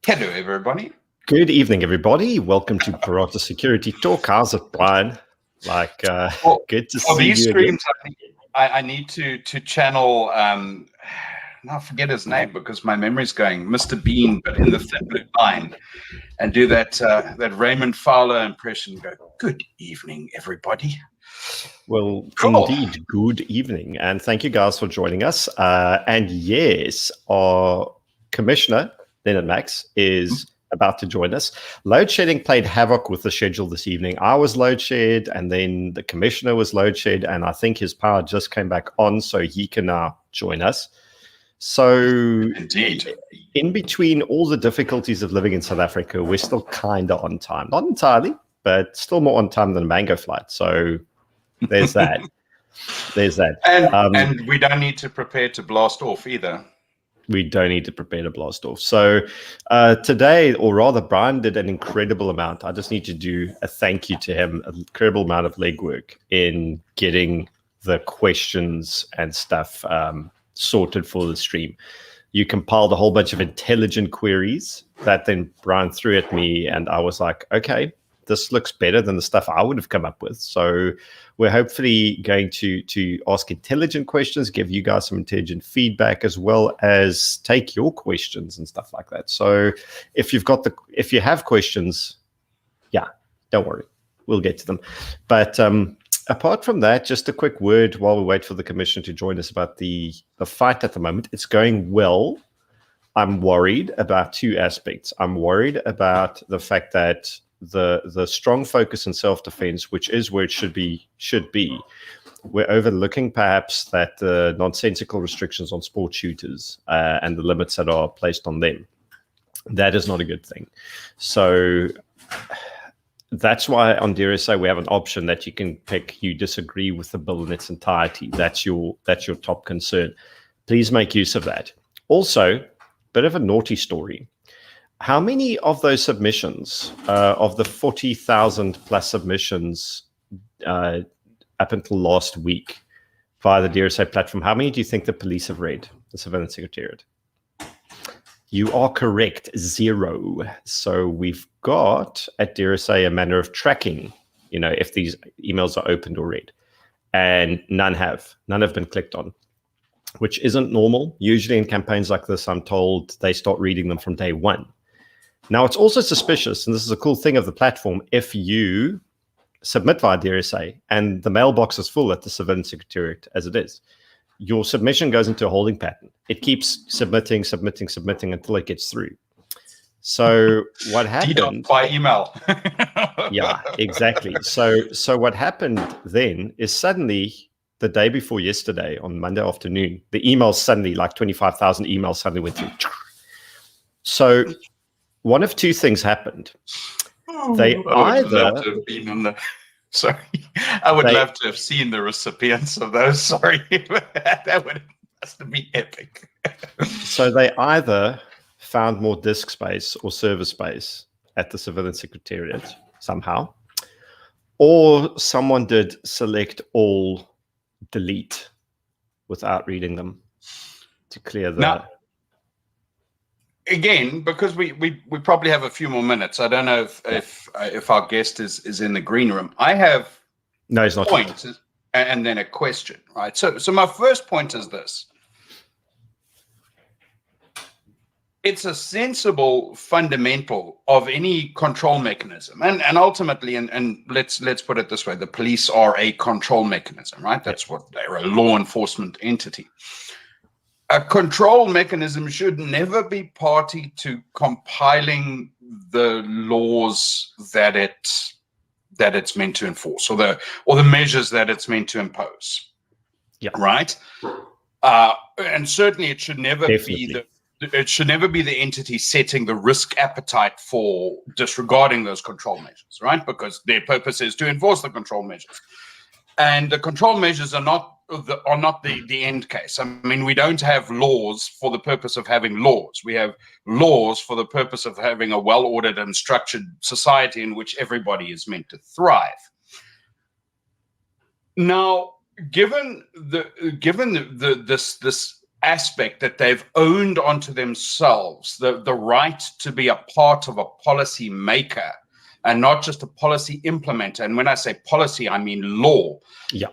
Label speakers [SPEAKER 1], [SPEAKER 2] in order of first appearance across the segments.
[SPEAKER 1] Hello, everybody.
[SPEAKER 2] Good evening, everybody. Welcome to Parata Security Talk. How's it, Brian? Good to see
[SPEAKER 1] these
[SPEAKER 2] you
[SPEAKER 1] streams,
[SPEAKER 2] again.
[SPEAKER 1] I need to channel. Now I forget his name because my memory's going. Mr. Bean, but in the thin blue line, and do that Raymond Fowler impression. Go. Good evening, everybody.
[SPEAKER 2] Well, indeed, good evening, and thank you guys for joining us. And yes, our commissioner, Lennit Max, is about to join us. Load shedding played havoc with the schedule this evening. I was load shed, and then the commissioner was load shed, and I think his power just came back on, so he can now join us. So,
[SPEAKER 1] indeed,
[SPEAKER 2] in between all the difficulties of living in South Africa, we're still kind of on time. Not entirely, but still more on time than a mango flight. So, there's that. There's that.
[SPEAKER 1] And we don't need to prepare to blast off either.
[SPEAKER 2] We don't need to prepare to blast off. So today, or rather, Brian did an incredible amount. I just need to do a thank you to him, an incredible amount of legwork in getting the questions and stuff sorted for the stream. You compiled a whole bunch of intelligent queries that then Brian threw at me, and I was like, okay, this looks better than the stuff I would have come up with. So we're hopefully going to ask intelligent questions, give you guys some intelligent feedback, as well as take your questions and stuff like that. So if you have questions, yeah, don't worry, we'll get to them. But apart from that, just a quick word while we wait for the commission to join us about the fight at the moment. It's going well. I'm worried about two aspects. I'm worried about the fact that the strong focus in self-defense, which is where it should be, we're overlooking perhaps that the nonsensical restrictions on sport shooters and the limits that are placed on them. That is not a good thing. So that's why on DRSA we have an option that you can pick. You disagree with the bill in its entirety. That's your top concern. Please make use of that. Also, bit of a naughty story. How many of those submissions, of the 40,000 plus submissions up until last week via the DRSA platform, how many do you think the police have read, the Surveillance Secretariat? You are correct, 0. So we've got at DRSA a manner of tracking, if these emails are opened or read, and none have been clicked on, which isn't normal. Usually in campaigns like this, I'm told they start reading them from day one. Now, it's also suspicious, and this is a cool thing of the platform, if you submit via DRSA and the mailbox is full at the Surveillance Secretariat as it is, your submission goes into a holding pattern. It keeps submitting until it gets through. So what happened...
[SPEAKER 1] by email.
[SPEAKER 2] Yeah, exactly. So what happened then is suddenly, the day before yesterday, on Monday afternoon, the emails suddenly, like 25,000 emails suddenly went through. So... one of two things happened. I would love to
[SPEAKER 1] have seen the recipients of those. Sorry, that must have been epic.
[SPEAKER 2] So they either found more disk space or server space at the Surveillance Secretariat somehow, or someone did select all, delete without reading them to clear the...
[SPEAKER 1] Now, again, because we probably have a few more minutes. I don't know if our guest is in the green room. I have
[SPEAKER 2] he's not
[SPEAKER 1] point and then a question, right? So my first point is this: it's a sensible fundamental of any control mechanism, and ultimately, and let's put it this way: the police are a control mechanism, right? That's what they're, a law enforcement entity. A control mechanism should never be party to compiling the laws that it's meant to enforce, or the measures that it's meant to impose.
[SPEAKER 2] Yeah.
[SPEAKER 1] Right. And certainly, it should never be the entity setting the risk appetite for disregarding those control measures, right? Because their purpose is to enforce the control measures, and the control measures are not the end case. I mean, we don't have laws for the purpose of having laws. We have laws for the purpose of having a well-ordered and structured society in which everybody is meant to thrive. Now, given this aspect that they've owned onto themselves, the right to be a part of a policy maker and not just a policy implementer. And when I say policy, I mean law.
[SPEAKER 2] Yeah.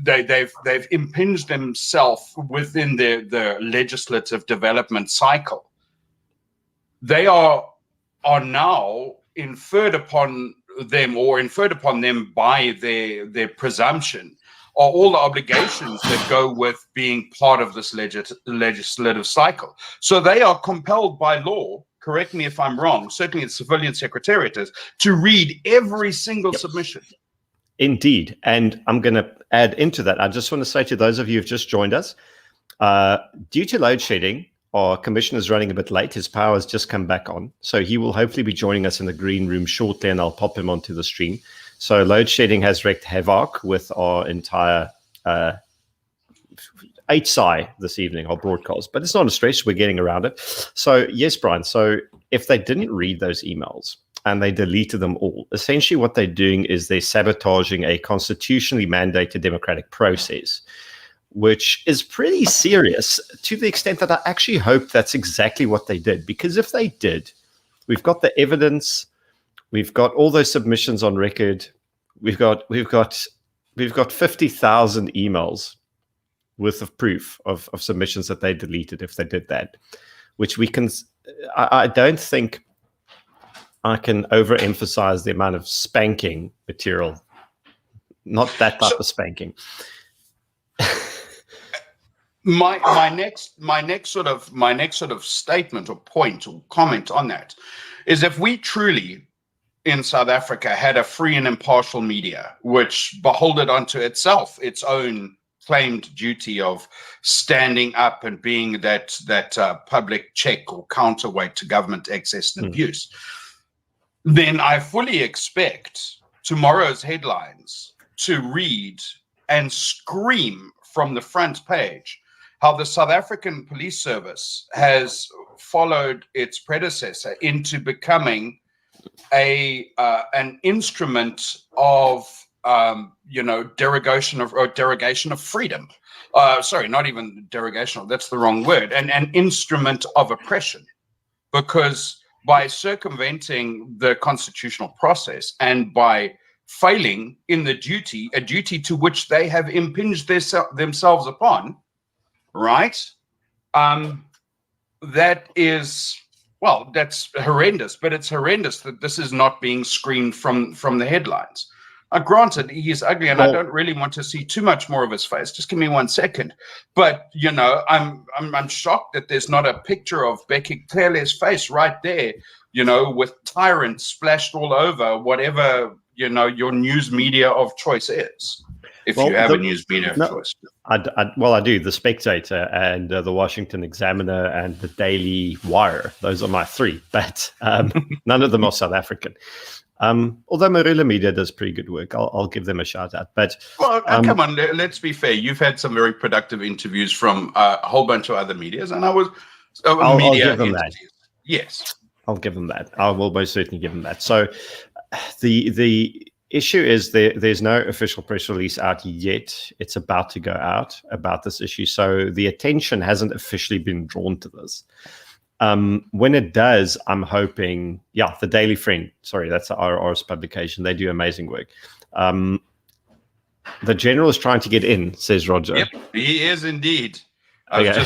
[SPEAKER 1] They've impinged themselves within the legislative development cycle. They are now inferred upon them by their presumption are all the obligations that go with being part of this legislative cycle. So they are compelled by law, correct me if I'm wrong, certainly the civilian secretariat is, to read every single submission.
[SPEAKER 2] Indeed. And I'm going to add into that. I just want to say to those of you who've just joined us, due to load shedding, our commissioner is running a bit late. His power has just come back on. So he will hopefully be joining us in the green room shortly, and I'll pop him onto the stream. So load shedding has wreaked havoc with our entire HSI this evening, our broadcast. But it's not a stress. We're getting around it. So yes, Brian. So if they didn't read those emails and they deleted them all, essentially what they're doing is they're sabotaging a constitutionally mandated democratic process, which is pretty serious, to the extent that I actually hope that's exactly what they did. Because if they did, we've got the evidence, we've got all those submissions on record, we've got 50,000 emails worth of proof of submissions that they deleted if they did that, which we can. I don't think I can overemphasize the amount of spanking material, not that type of spanking.
[SPEAKER 1] My next sort of statement or point or comment on that is, if we truly in South Africa had a free and impartial media, which beholded unto itself its own claimed duty of standing up and being that public check or counterweight to government excess and abuse, then I fully expect tomorrow's headlines to read and scream from the front page how the South African Police Service has followed its predecessor into becoming an instrument of derogation of freedom. Sorry, not even derogational. That's the wrong word. An instrument of oppression, because by circumventing the constitutional process and by failing in a duty to which they have impinged themselves upon, right? That is, well, that's horrendous, but it's horrendous that this is not being screened from the headlines. Granted, he's ugly, and I don't really want to see too much more of his face. Just give me 1 second. But I'm shocked that there's not a picture of Becky Clearley's face right there, with tyrant splashed all over whatever your news media of choice is. If you have a news media of choice.
[SPEAKER 2] I do. The Spectator and the Washington Examiner and the Daily Wire. Those are my three, but none of them are South African. Although Marula Media does pretty good work, I'll give them a shout out. But
[SPEAKER 1] come on, let's be fair. You've had some very productive interviews from a whole bunch of other medias, and I'll give them that. Yes,
[SPEAKER 2] I'll give them that. I will most certainly give them that. So the issue is there's no official press release out yet. It's about to go out about this issue, so the attention hasn't officially been drawn to this. When it does, I'm hoping, the Daily Friend, sorry, that's the RR's publication. They do amazing work. The general is trying to get in, says Roger.
[SPEAKER 1] Yep, he is indeed.
[SPEAKER 2] Okay.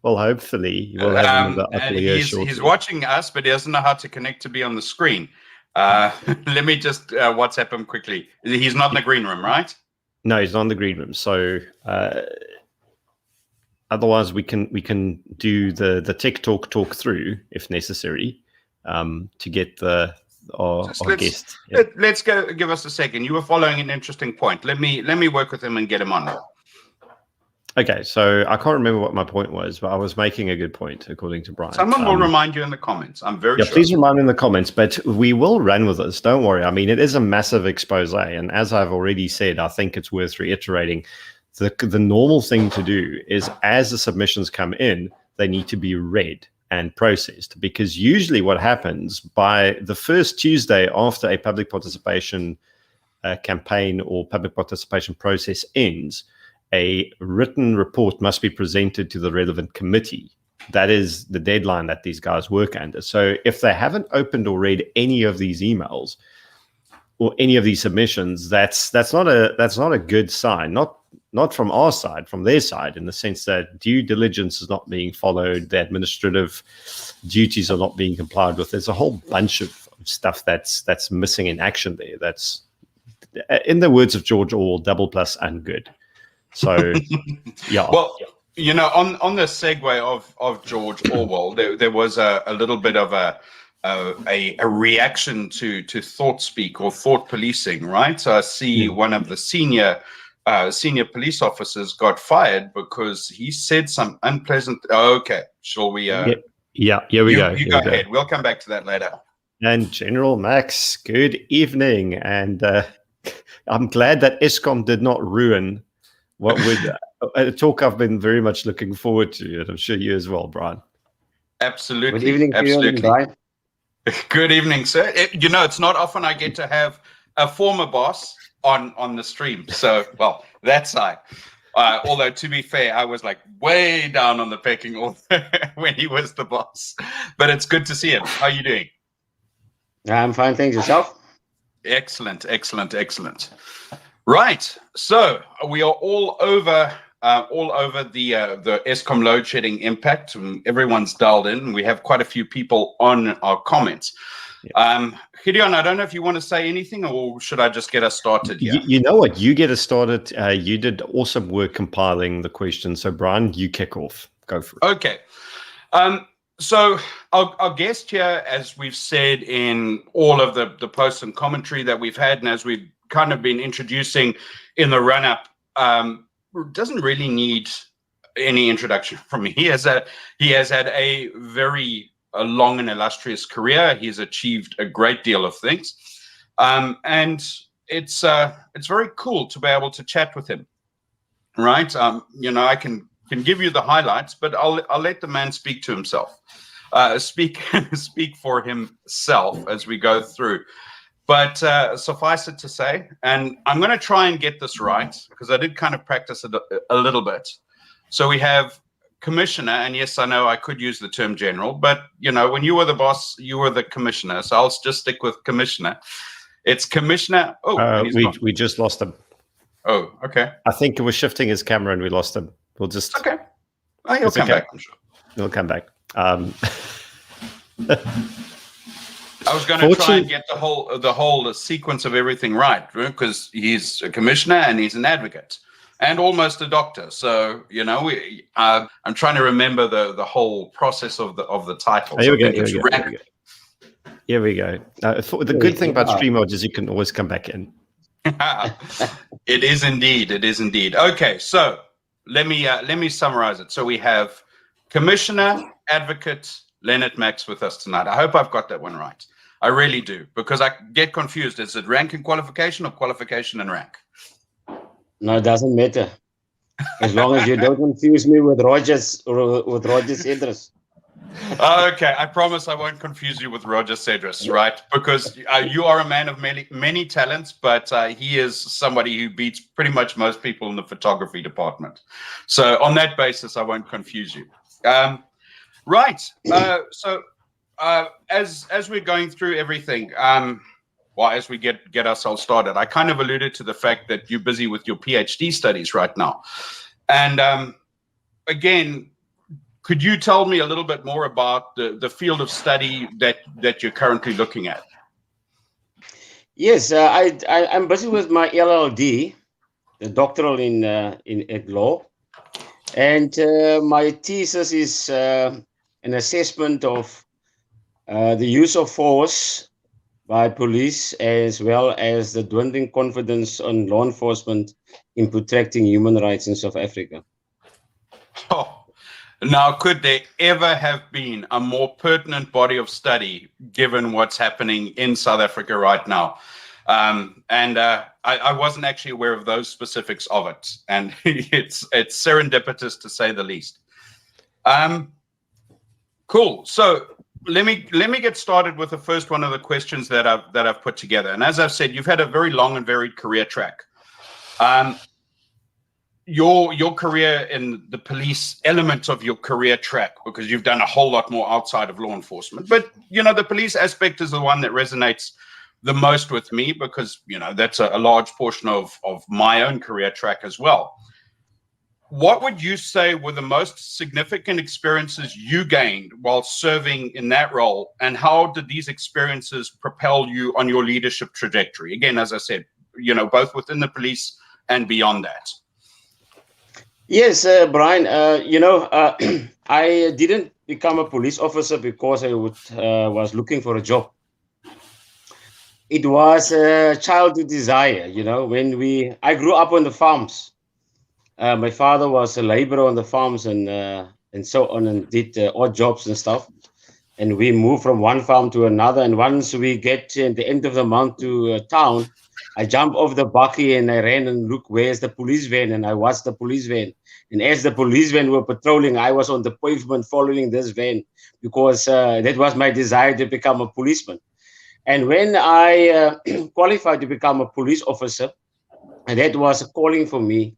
[SPEAKER 2] Well, hopefully we'll have him in the upper ear shortly.
[SPEAKER 1] He's watching us, but he doesn't know how to connect to be on the screen. Let me just WhatsApp him quickly. He's not in the green room, right?
[SPEAKER 2] No, he's not in the green room. So otherwise, we can do the tech talk through if necessary to get our guest. Yeah.
[SPEAKER 1] Let's go. Give us a second. You were following an interesting point. Let me work with him and get him on there.
[SPEAKER 2] Okay, so I can't remember what my point was, but I was making a good point, according to Brian.
[SPEAKER 1] Someone will remind you in the comments. I'm very sure.
[SPEAKER 2] Please remind me in the comments, but we will run with this. Don't worry. I mean, it is a massive expose, and as I've already said, I think it's worth reiterating. The normal thing to do is, as the submissions come in, they need to be read and processed, because usually what happens by the first Tuesday after a public participation campaign or public participation process ends, a written report must be presented to the relevant committee. That is the deadline that these guys work under. So if they haven't opened or read any of these emails or any of these submissions, that's not a good sign. Not from our side, from their side, in the sense that due diligence is not being followed, the administrative duties are not being complied with. There's a whole bunch of stuff that's missing in action there. That's, in the words of George Orwell, double plus ungood. So, yeah.
[SPEAKER 1] Well, you know, on the segue of George Orwell, there was a little bit of a reaction to thought speak or thought policing, right? So I see one of the senior police officers got fired because he said some unpleasant. Oh, okay, shall we?
[SPEAKER 2] Yeah, here we go.
[SPEAKER 1] You go ahead. We'll come back to that later. And
[SPEAKER 2] General Max, good evening, and I'm glad that ESCOM did not ruin what would a talk I've been very much looking forward to, and I'm sure you as well, Brian.
[SPEAKER 1] Absolutely.
[SPEAKER 3] Good evening,
[SPEAKER 1] absolutely.
[SPEAKER 3] Brian.
[SPEAKER 1] Good evening, sir. You know, it's not often I get to have a former boss on the stream. So, well, that's I. Although, to be fair, I was like way down on the pecking order when he was the boss. But it's good to see him. How are you doing?
[SPEAKER 3] I'm fine, thanks. Yourself?
[SPEAKER 1] Excellent, excellent, excellent. Right. So we are all over the ESCOM load shedding impact. Everyone's dialed in. We have quite a few people on our comments. Yeah. Gideon, I don't know if you want to say anything, or should I just get us started here?
[SPEAKER 2] You know what? You get us started. You did awesome work compiling the questions. So, Brian, you kick off. Go for it.
[SPEAKER 1] Okay. So our guest here, as we've said in all of the posts and commentary that we've had, and as we've kind of been introducing in the run-up, doesn't really need any introduction from me. He has had a very long and illustrious career. He's achieved a great deal of things, and it's very cool to be able to chat with him. Right? You know, I can give you the highlights, but I'll let the man speak to himself, speak for himself as we go through. But suffice it to say, and I'm going to try and get this right because I did kind of practice it a little bit. So we have commissioner, and yes, I know I could use the term general, but you know, when you were the boss, you were the commissioner. So I'll just stick with commissioner. It's commissioner. Oh,
[SPEAKER 2] we just lost him.
[SPEAKER 1] Oh, okay.
[SPEAKER 2] I think it was shifting his camera, and we lost him. We'll just
[SPEAKER 1] okay. Oh, he'll come back. I'm sure
[SPEAKER 2] he'll come back.
[SPEAKER 1] I was going to try and get the whole sequence of everything right, because he's a commissioner and he's an advocate and almost a doctor. So you know, I'm trying to remember the whole process of the title.
[SPEAKER 2] Here we go. Here we go. The good thing about StreamYard is you can always come back in.
[SPEAKER 1] It is indeed. It is indeed. Okay, so let me summarize it. So we have commissioner, advocate, Lennit Max with us tonight. I hope I've got that one right. I really do, because I get confused. Is it rank and qualification or qualification and rank?
[SPEAKER 3] No, it doesn't matter. As long as you don't confuse me with Rogers or with Roger Cedrus.
[SPEAKER 1] Okay, I promise I won't confuse you with Roger Cedrus, right? Because you are a man of many talents, but he is somebody who beats pretty much most people in the photography department. So on that basis, I won't confuse you. Right. So as we're going through everything, as we get ourselves started, I kind of alluded to the fact that you're busy with your PhD studies right now. And again, could you tell me a little bit more about the field of study that you're currently looking at?
[SPEAKER 3] Yes, I'm busy with my LLD, the doctoral in law, and my thesis is an assessment of the use of force by police, as well as the dwindling confidence on law enforcement in protecting human rights in South Africa.
[SPEAKER 1] Oh. Now, could there ever have been a more pertinent body of study given what's happening in South Africa right now? I wasn't actually aware of those specifics of it, and it's serendipitous to say the least. Cool. So let me get started with the first one of the questions that I've put together. And as I've said, you've had a very long and varied career track. your career in the police element of your career track, because you've done a whole lot more outside of law enforcement. But, you know, the police aspect is the one that resonates the most with me, because, you know, that's a large portion of my own career track as well. What would you say were the most significant experiences you gained while serving in that role, and how did these experiences propel you on your leadership trajectory? Again, as I said, you know, both within the police and beyond that.
[SPEAKER 3] Yes, Brian, you know, I didn't become a police officer because I was looking for a job. It was a childhood desire, you know, I grew up on the farms. My father was a laborer on the farms and so on, and did odd jobs and stuff. And we moved from one farm to another. And once we get at the end of the month to town, I jump off the bakkie and I ran and look, where's the police van? And I watched the police van. And as the police van were patrolling, I was on the pavement following this van, because that was my desire to become a policeman. And when I qualified to become a police officer, and that was a calling for me.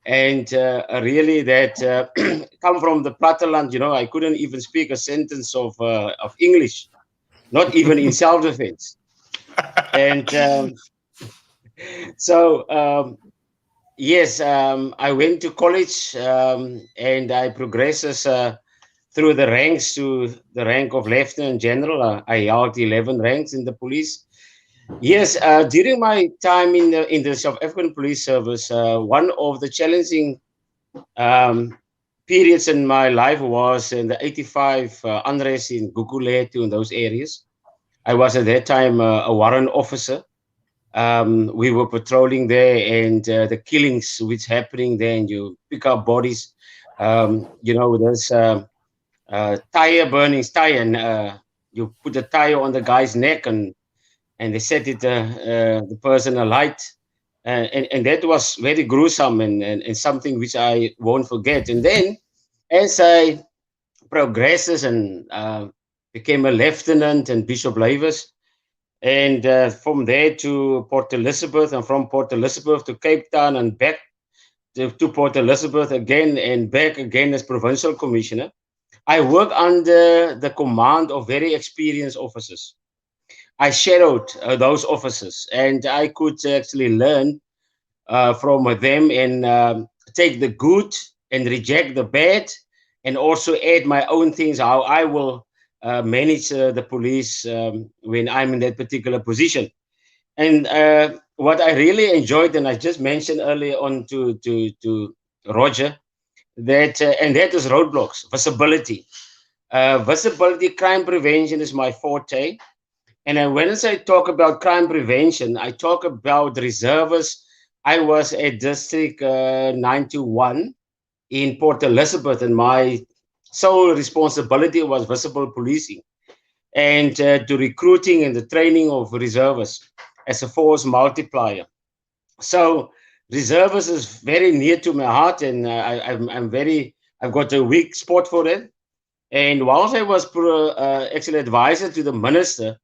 [SPEAKER 3] And really that come from the platteland, you know, I couldn't even speak a sentence of English, not even in self-defense. And yes, I went to college and I progressed through the ranks to the rank of lieutenant general. I held 11 ranks in the police. Yes, during my time in the South African Police Service, one of the challenging periods in my life was in the 85 unrest in Guguletu in those areas. I was at that time a warrant officer. We were patrolling there, and the killings which happening there, and you pick up bodies. You know, there's tire burnings, and you put a tire on the guy's neck, and they set it the person alight, and that was very gruesome and something which I won't forget. And then, as I progresses and became a lieutenant and Bishop Lavers, and from there to Port Elizabeth, and from Port Elizabeth to Cape Town, and back to Port Elizabeth again, and back again as Provincial Commissioner. I work under the command of very experienced officers. I shadowed those officers, and I could actually learn from them and take the good and reject the bad, and also add my own things, how I will manage the police when I'm in that particular position. And what I really enjoyed, and I just mentioned earlier on to Roger, that and that is roadblocks, visibility. Visibility, crime prevention is my forte. And when I talk about crime prevention, I talk about reservists. I was at District 91 in Port Elizabeth, and my sole responsibility was visible policing and to recruiting and the training of reservists as a force multiplier. So reservists is very near to my heart, and I've got a weak spot for it. And whilst I was actually advisor to the minister,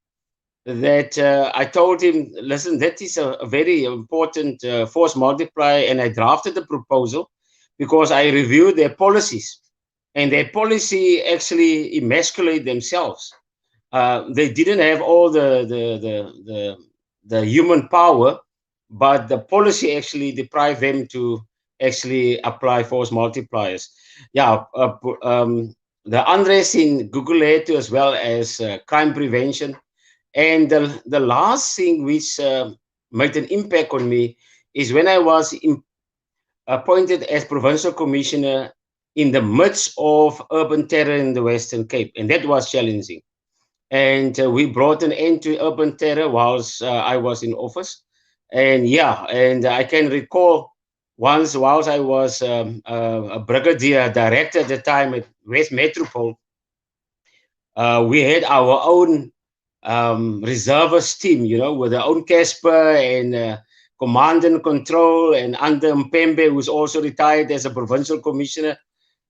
[SPEAKER 3] that I told him, listen, that is a very important force multiplier, and I drafted the proposal because I reviewed their policies, and their policy actually emasculate themselves. They didn't have all the human power, but the policy actually deprived them to actually apply force multipliers. Yeah, the unrest in Guguletu, as well as crime prevention. And the last thing which made an impact on me is when I was appointed as Provincial Commissioner in the midst of urban terror in the Western Cape. And that was challenging. And we brought an end to urban terror whilst I was in office. And yeah, and I can recall once whilst I was a brigadier director at the time at West Metropole, we had our own reservist team, you know, with their own Casper and command and control, and under Mpembe, who's also retired as a provincial commissioner,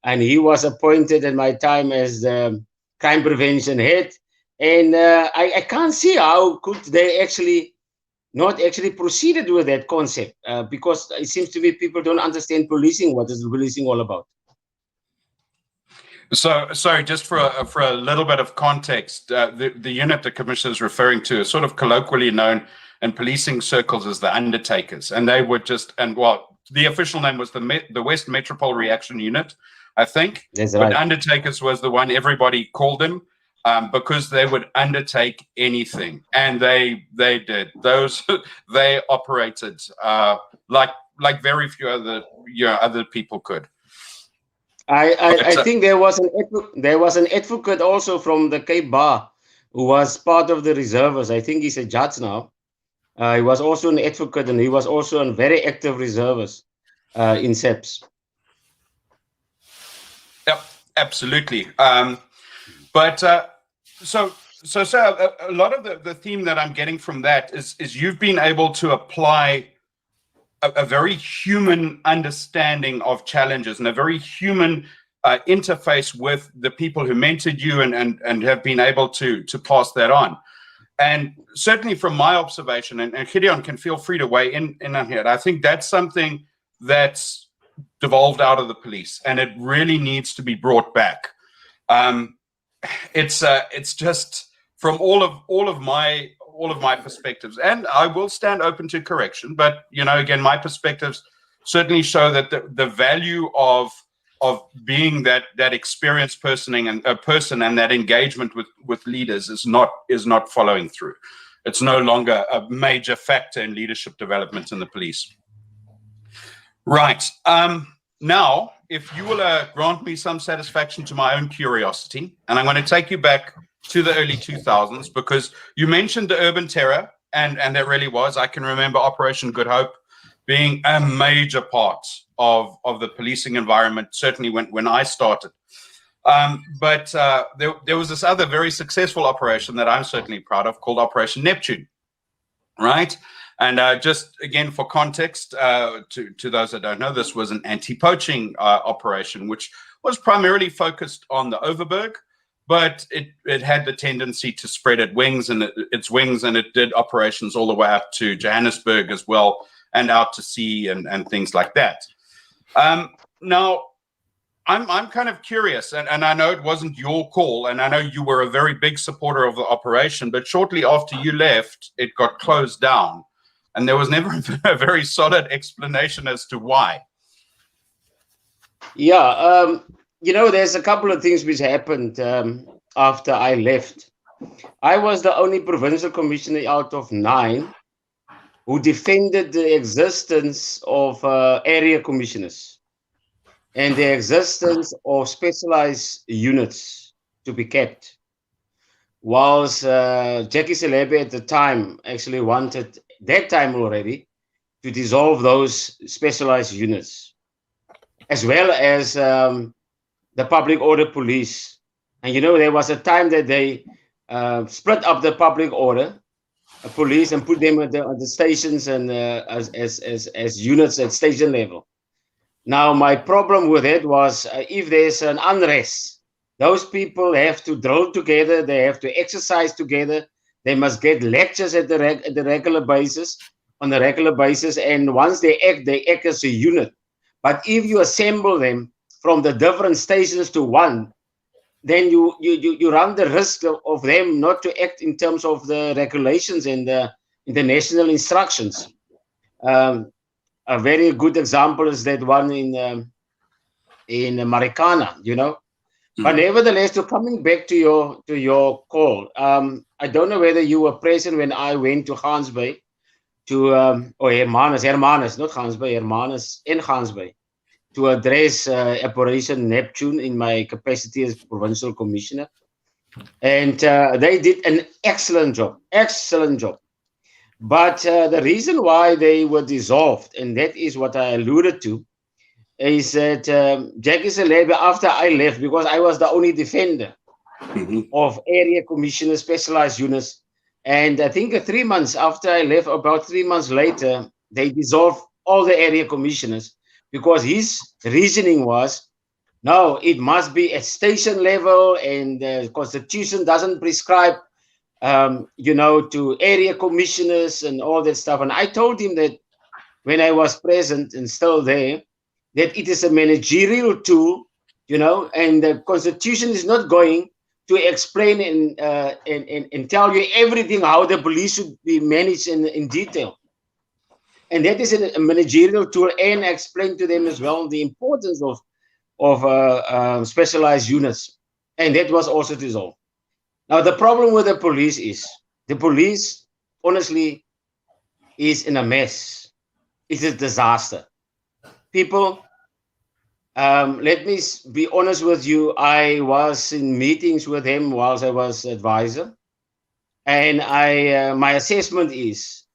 [SPEAKER 3] and he was appointed at my time as the crime prevention head. And I can't see how could they actually not actually proceeded with that concept because it seems to me people don't understand policing. What is policing all about?
[SPEAKER 1] So, sorry, just for a little bit of context, the unit the commissioner is referring to is sort of colloquially known in policing circles as the undertakers, and they were the official name was the West Metropole Reaction Unit, I think.
[SPEAKER 3] That's right.
[SPEAKER 1] But undertakers was the one everybody called them because they would undertake anything, and they did those. They operated like very few other people could.
[SPEAKER 3] I think there was an advocate also from the Cape Bar who was part of the reservists. I think he's a judge now. He was also an advocate, and he was also a very active reservist in SAPS.
[SPEAKER 1] Yep, absolutely. But so a lot of the theme that I'm getting from that is you've been able to apply a very human understanding of challenges and a very human interface with the people who mentored you and have been able to pass that on. And certainly from my observation, and Gideon can feel free to weigh in on here, I think that's something that's devolved out of the police, and it really needs to be brought back. It's just from all of my perspectives, and I will stand open to correction. But again, my perspectives certainly show that the value of being that experienced person and that engagement with leaders is not following through. It's no longer a major factor in leadership development in the police. Right. Now, if you will grant me some satisfaction to my own curiosity, and I'm going to take you back to the early 2000s, because you mentioned the urban terror, and that really was. I can remember Operation Good Hope being a major part of the policing environment, certainly when I started. But there was this other very successful operation that I'm certainly proud of called Operation Neptune, right? And just again, for context, to those that don't know, this was an anti-poaching operation, which was primarily focused on the Overberg, but it had the tendency to spread its wings, and it did operations all the way up to Johannesburg as well, and out to sea and things like that. Now, I'm kind of curious, and I know it wasn't your call, and I know you were a very big supporter of the operation, but shortly after you left, it got closed down, and there was never a very solid explanation as to why.
[SPEAKER 3] Yeah, there's a couple of things which happened after I left. I was the only provincial commissioner out of 9 who defended the existence of area commissioners and the existence of specialized units to be kept. Whilst Jackie Selebe at the time actually wanted, that time already, to dissolve those specialized units, as well as the public order police. And there was a time that they split up the public order police and put them at the stations and as units at station level. Now, my problem with it was if there's an unrest, those people have to drill together, they have to exercise together, they must get lectures at the regular basis, and once they act as a unit. But if you assemble them from the different stations to one, then you run the risk of them not to act in terms of the regulations and the international instructions. A very good example is that one in Marikana, But nevertheless, coming back to your call, I don't know whether you were present when I went to Gans Bay, Hermanus, not Gans Bay, Hermanus in Gans Bay, to address Operation Neptune in my capacity as provincial commissioner. And they did an excellent job. But the reason why they were dissolved, and that is what I alluded to, is that Jackie Selebe, after I left, because I was the only defender of area commissioner specialized units, and I think 3 months after I left, about 3 months later, they dissolved all the area commissioners, because his reasoning was, no, it must be at station level, and the Constitution doesn't prescribe to area commissioners and all that stuff. And I told him that when I was present and still there, that it is a managerial tool, and the Constitution is not going to explain and tell you everything how the police should be managed in detail. And that is a managerial tool, and explain to them as well the importance of specialized units. And that was also dissolved. Now, the problem with the police is, the police, honestly, is in a mess. It's a disaster. People, let me be honest with you. I was in meetings with him whilst I was advisor. And my assessment is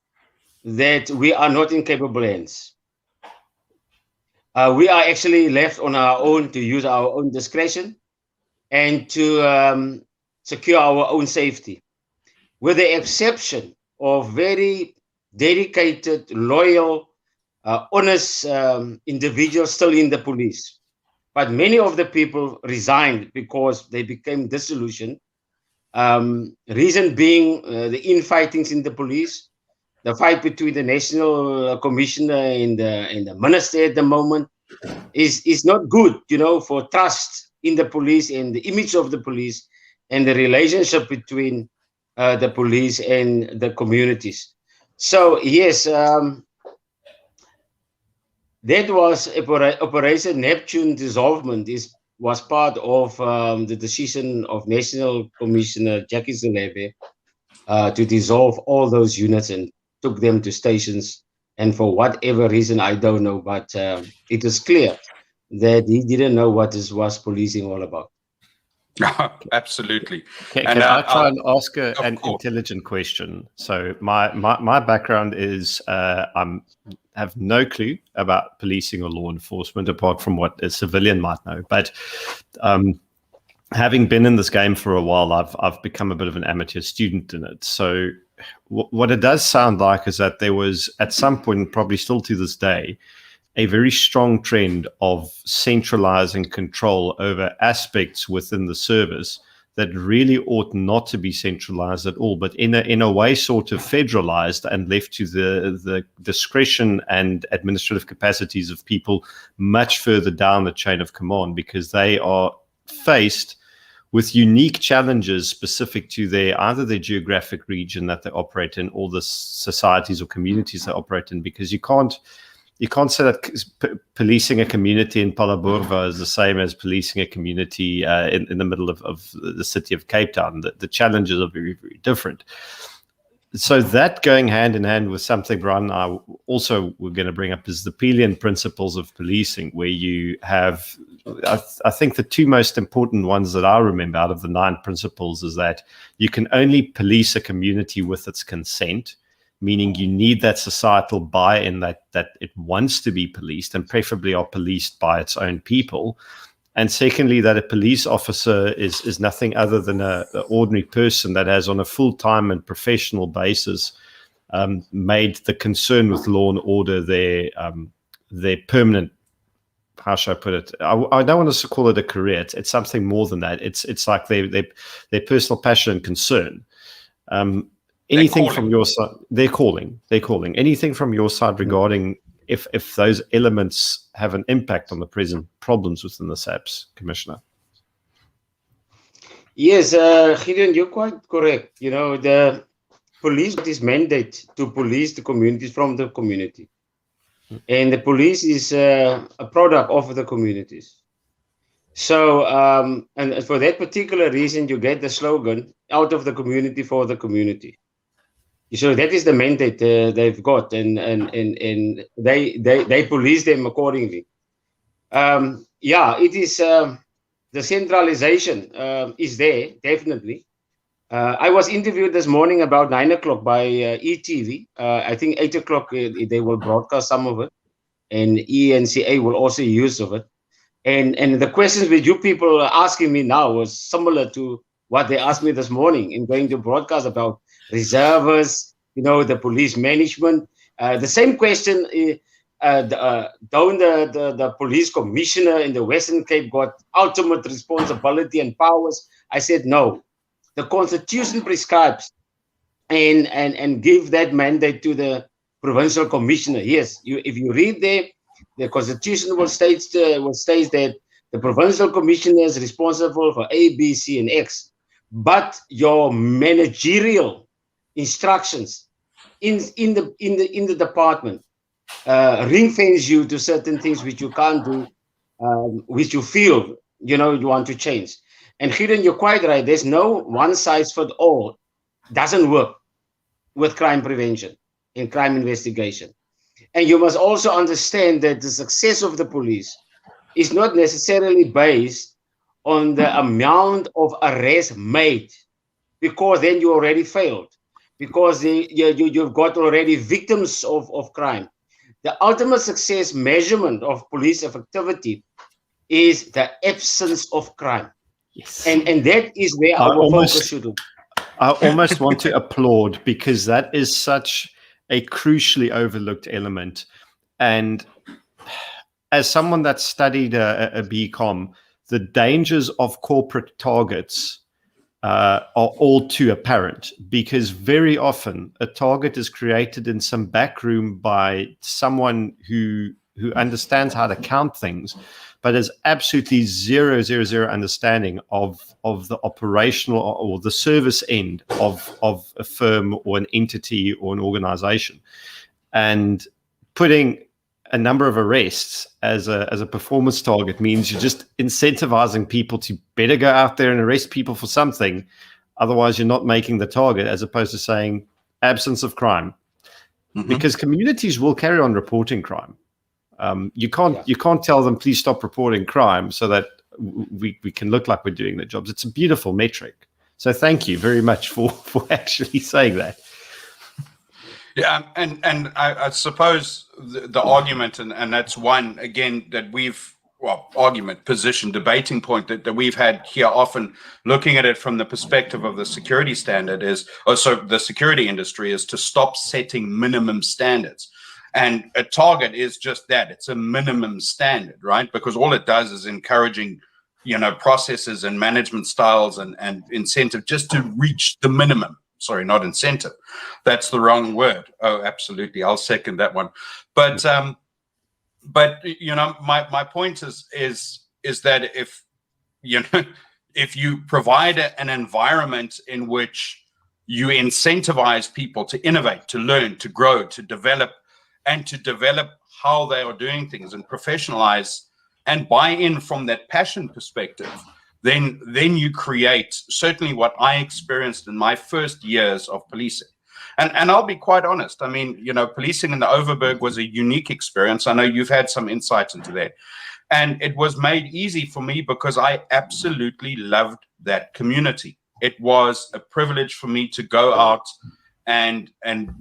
[SPEAKER 3] that we are not in capable hands. We are actually left on our own to use our own discretion and to secure our own safety, with the exception of very dedicated, loyal, honest individuals still in the police. But many of the people resigned because they became disillusioned. Reason being the infightings in the police, the fight between the national commissioner and the minister at the moment is not good, for trust in the police and the image of the police and the relationship between the police and the communities. So yes, that was Operation Neptune dissolvement was part of the decision of National Commissioner Jackie Zaleve to dissolve all those units and took them to stations. And for whatever reason, I don't know, but it was clear that he didn't know what this was policing all about.
[SPEAKER 1] Absolutely.
[SPEAKER 2] Can I try and ask an intelligent question? So my background is I have no clue about policing or law enforcement apart from what a civilian might know. But having been in this game for a while, I've become a bit of an amateur student in it. So what it does sound like is that there was at some point, probably still to this day, a very strong trend of centralizing control over aspects within the service that really ought not to be centralized at all, but in a way sort of federalized and left to the discretion and administrative capacities of people much further down the chain of command, because they are faced with unique challenges specific to either their geographic region that they operate in or the societies or communities they operate in, because you can't say that policing a community in Phalaborwa is the same as policing a community in the middle of the city of Cape Town. The challenges are very, very different. So that going hand in hand with something, Bryan, we're going to bring up is the Peelian Principles of Policing, where you have, I think the two most important ones that I remember out of the 9 principles is that you can only police a community with its consent, meaning you need that societal buy-in that it wants to be policed and preferably are policed by its own people. And secondly, that a police officer is nothing other than an ordinary person that has on a full-time and professional basis made the concern with law and order their permanent, how should I put it? I don't want to call it a career. It's something more than that. It's like their personal passion and concern. Anything from your side, they're calling. Anything from your side regarding if those elements have an impact on the present problems within the SAPS, Commissioner?
[SPEAKER 3] Yes, Gideon, you're quite correct. The police is mandate to police the communities from the community. And the police is a product of the communities. So, and for that particular reason, you get the slogan, out of the community for the community. So that is the mandate they've got, and they police them accordingly. It is the centralization is there, definitely. I was interviewed this morning about 9 o'clock by ETV. I think 8 o'clock they will broadcast some of it, and ENCA will also use of it. And the questions which you people are asking me now was similar to what they asked me this morning in going to broadcast about reservists, the police management. The same question, don't the police commissioner in the Western Cape got ultimate responsibility and powers? I said, no. The Constitution prescribes and give that mandate to the provincial commissioner. Yes, if you read there, the constitution will state that the provincial commissioner is responsible for A, B, C, and X, but your managerial instructions in the department ring fence you to certain things which you can't do, which you feel you want to change. And Gideon, you're quite right. There's no one size fits all. Doesn't work with crime prevention and crime investigation. And you must also understand that the success of the police is not necessarily based on the amount of arrests made, because then you already failed, because you've got already victims of crime. The ultimate success measurement of police effectivity is the absence of crime.
[SPEAKER 2] Yes.
[SPEAKER 3] And that is where our focus should be.
[SPEAKER 2] I almost want to applaud, because that is such a crucially overlooked element. And as someone that studied a BCom, the dangers of corporate targets are all too apparent, because very often a target is created in some back room by someone who understands how to count things, but has absolutely zero understanding of the operational or the service end of a firm or an entity or an organization. And putting a number of arrests as a performance target means you're just incentivizing people to better go out there and arrest people for something. Otherwise, you're not making the target, as opposed to saying absence of crime. Mm-hmm. Because communities will carry on reporting crime. You can't tell them, please stop reporting crime, so that we can look like we're doing their jobs. It's a beautiful metric. So thank you very much for actually saying that.
[SPEAKER 1] Yeah, and I suppose the argument, and that's one, again, that debating point that we've had here often, looking at it from the perspective of the security standard the security industry, is to stop setting minimum standards. And a target is just that. It's a minimum standard, right? Because all it does is encouraging, processes and management styles and incentive just to reach the minimum. Sorry, not incentive. That's the wrong word. Oh, absolutely. I'll second that one. But my point is that if you provide an environment in which you incentivize people to innovate, to learn, to grow, to develop, and to develop how they are doing things and professionalize and buy in from that passion perspective, then you create certainly what I experienced in my first years of policing. And I'll be quite honest. I mean, policing in the Overberg was a unique experience. I know you've had some insight into that. And it was made easy for me because I absolutely loved that community. It was a privilege for me to go out and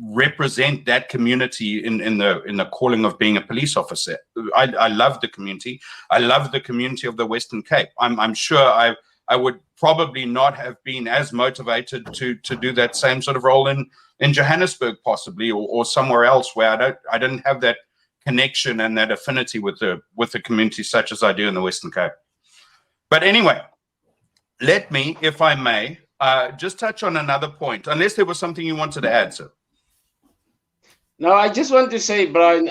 [SPEAKER 1] represent that community in the calling of being a police officer. I love the community. I love the community of the Western Cape. I'm sure I would probably not have been as motivated to do that same sort of role in Johannesburg, possibly, or somewhere else where I didn't have that connection and that affinity with the community such as I do in the Western Cape. But anyway, let me, if I may, just touch on another point, unless there was something you wanted to add, sir.
[SPEAKER 3] No, I just want to say, Brian,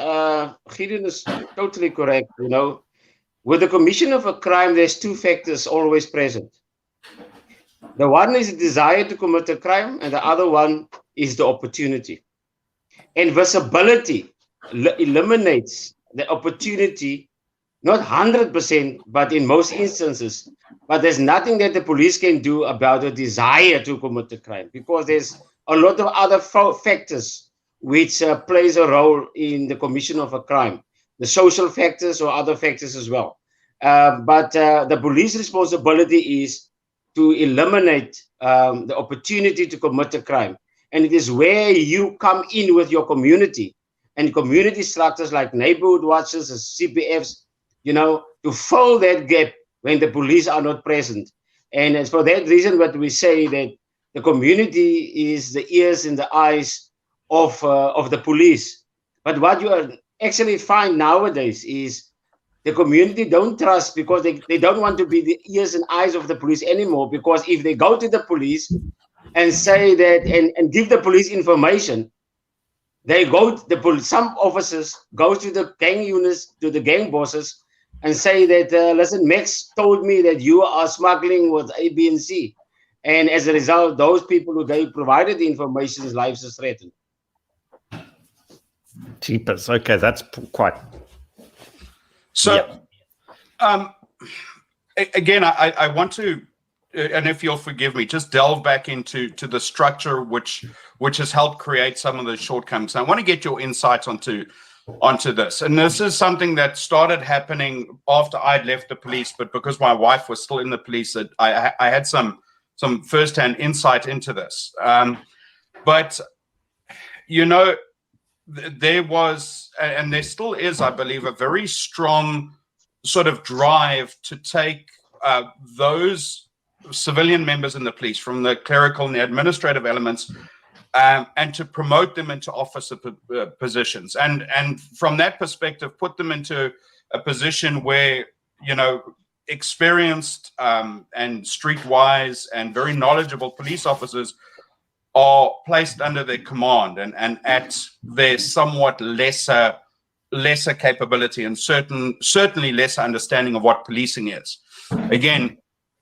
[SPEAKER 3] Gideon is totally correct. With the commission of a crime, there's two factors always present. The one is the desire to commit a crime, and the other one is the opportunity. And visibility eliminates the opportunity, not 100%, but in most instances. But there's nothing that the police can do about the desire to commit a crime, because there's a lot of other factors which plays a role in the commission of a crime, the social factors or other factors as well. But the police responsibility is to eliminate the opportunity to commit a crime. And it is where you come in with your community and community structures like neighborhood watches and CPFs, to fill that gap when the police are not present. And it's for that reason that we say that the community is the ears and the eyes of the police. But what you actually find nowadays is the community don't trust, because they don't want to be the ears and eyes of the police anymore, because if they go to the police and say that and give the police information. They go, some officers go to the gang units, to the gang bosses, and say that, listen, Max told me that you are smuggling with A, B, and C. And as a result, those people who they provided the information's lives is threatened.
[SPEAKER 2] Jeepers. Okay, that's quite.
[SPEAKER 1] So, again, I want to, and if you'll forgive me, just delve back into the structure which has helped create some of the shortcomings. I want to get your insights onto this. And this is something that started happening after I'd left the police, but because my wife was still in the police, that I had some firsthand insight into this. But, you know, there was, and there still is, I believe, a very strong sort of drive to take those civilian members in the police from the clerical and the administrative elements and to promote them into officer positions. And from that perspective, put them into a position where, you know, experienced and streetwise and very knowledgeable police officers are placed under their command and at their somewhat lesser capability and certainly lesser understanding of what policing is. Again,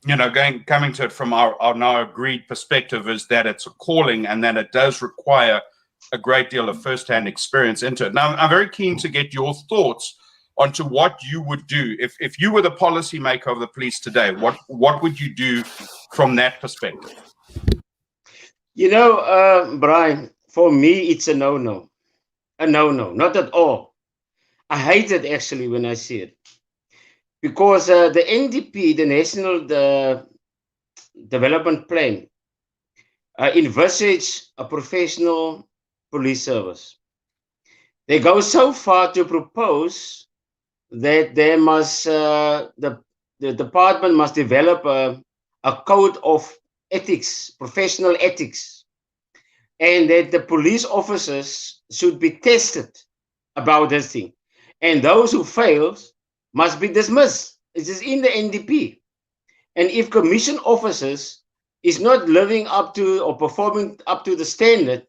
[SPEAKER 1] you know, coming to it from our now agreed perspective is that it's a calling and that it does require a great deal of first-hand experience into it. Now, I'm very keen to get your thoughts onto what you would do if you were the policymaker of the police today. What would you do from that perspective?
[SPEAKER 3] You know, Brian, for me, it's a no-no. A no-no, not at all. I hate it, actually, when I see it. Because the NDP, the National Development Plan, envisage a professional police service. They go so far to propose that there must, the department must develop a code of ethics, professional ethics, and that the police officers should be tested about this thing. And those who fail must be dismissed. It is in the NDP. And if commission officers is not living up to or performing up to the standard,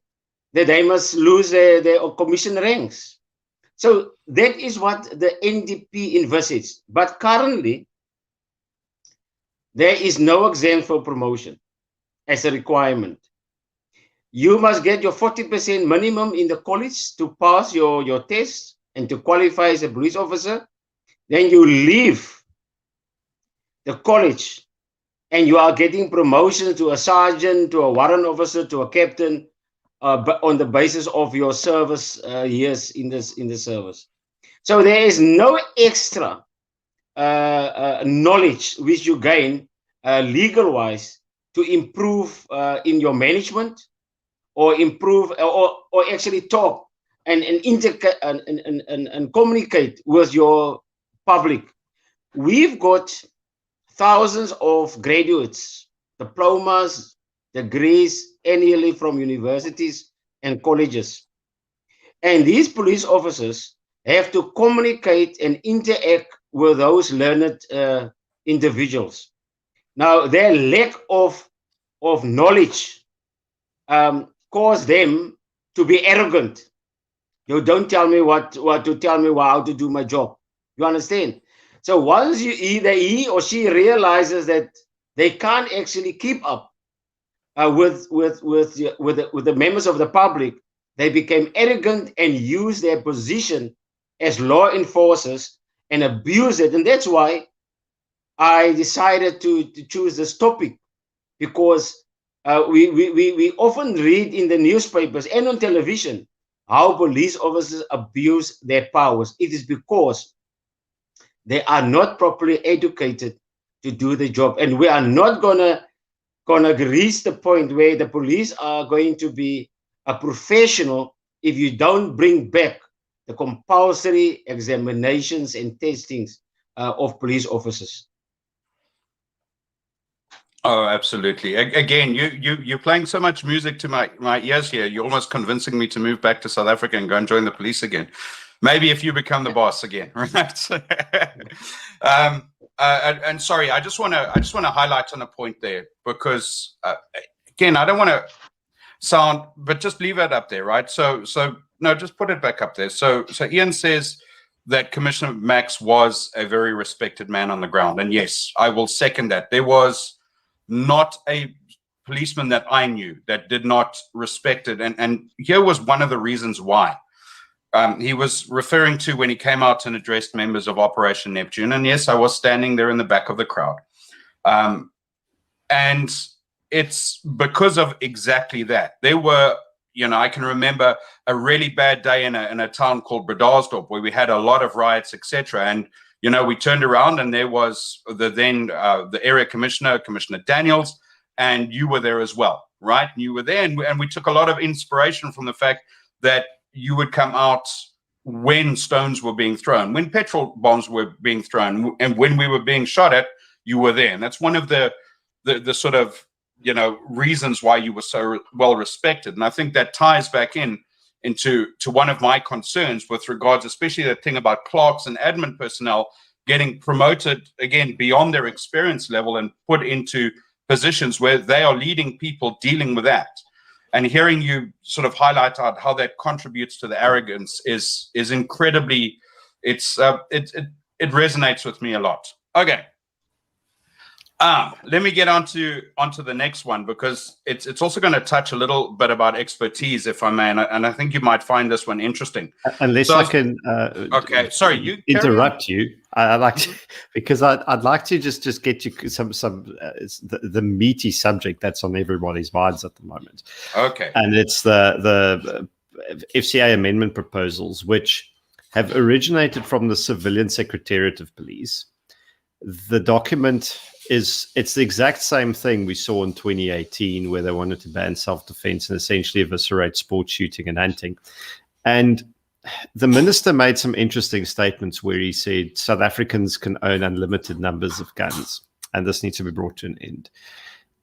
[SPEAKER 3] then they must lose their commission ranks. So that is what the NDP envisages. But currently, there is no exam for promotion as a requirement. You must get your 40% minimum in the college to pass your test and to qualify as a police officer. Then you leave the college and you are getting promotion to a sergeant, to a warrant officer, to a captain, but on the basis of your service years in the service. So there is no extra knowledge which you gain legal-wise to improve in your management or improve or actually talk and communicate with your public. We've got thousands of graduates, diplomas, degrees annually from universities and colleges. And these police officers have to communicate and interact with those learned individuals. Now, their lack of knowledge cause them to be arrogant. You don't tell me what to tell me how to do my job. You understand? So once either he or she realizes that they can't actually keep up with the members of the public, they became arrogant and use their position as law enforcers and abuse it. And that's why I decided to choose this topic, because we often read in the newspapers and on television how police officers abuse their powers. It is because they are not properly educated to do the job. And we are not gonna reach the point where the police are going to be a professional if you don't bring back the compulsory examinations and testings of police officers.
[SPEAKER 1] Oh, absolutely. Again, you're playing so much music to my ears here. You're almost convincing me to move back to South Africa and go and join the police again. Maybe if you become the boss again, right? And sorry, I just want to highlight on a point there, because again, I don't want to sound, but just leave it up there, right? So no, just put it back up there. So Ian says that Commissioner Max was a very respected man on the ground, and yes, I will second that. There was not a policeman that I knew that did not respect it, and here was one of the reasons why. He was referring to when he came out and addressed members of Operation Neptune, and yes, I was standing there in the back of the crowd, and it's because of exactly that. There were, I can remember a really bad day in a town called Bredasdorp where we had a lot of riots, etc. And, we turned around and there was the area commissioner, Commissioner Daniels, and you were there as well, right? You were there, and we took a lot of inspiration from the fact that you would come out when stones were being thrown, when petrol bombs were being thrown, and when we were being shot at, you were there. And that's one of the sort of reasons why you were so well respected. And I think that ties back into one of my concerns with regards, especially that thing about clerks and admin personnel getting promoted again beyond their experience level and put into positions where they are leading people dealing with that. And hearing you sort of highlight out how that contributes to the arrogance is incredibly, it resonates with me a lot. Okay. Let me get onto the next one, because it's also going to touch a little bit about expertise, if I may, and I think you might find this one interesting.
[SPEAKER 2] Unless I can,
[SPEAKER 1] okay, sorry, you
[SPEAKER 2] interrupt you. I like to, because I'd like to just get you some the meaty subject that's on everybody's minds at the moment.
[SPEAKER 1] Okay,
[SPEAKER 2] and it's the FCA amendment proposals, which have originated from the Civilian Secretariat of Police. The document it's the exact same thing we saw in 2018, where they wanted to ban self-defense and essentially eviscerate sport shooting and hunting. And the minister made some interesting statements where he said South Africans can own unlimited numbers of guns, and this needs to be brought to an end.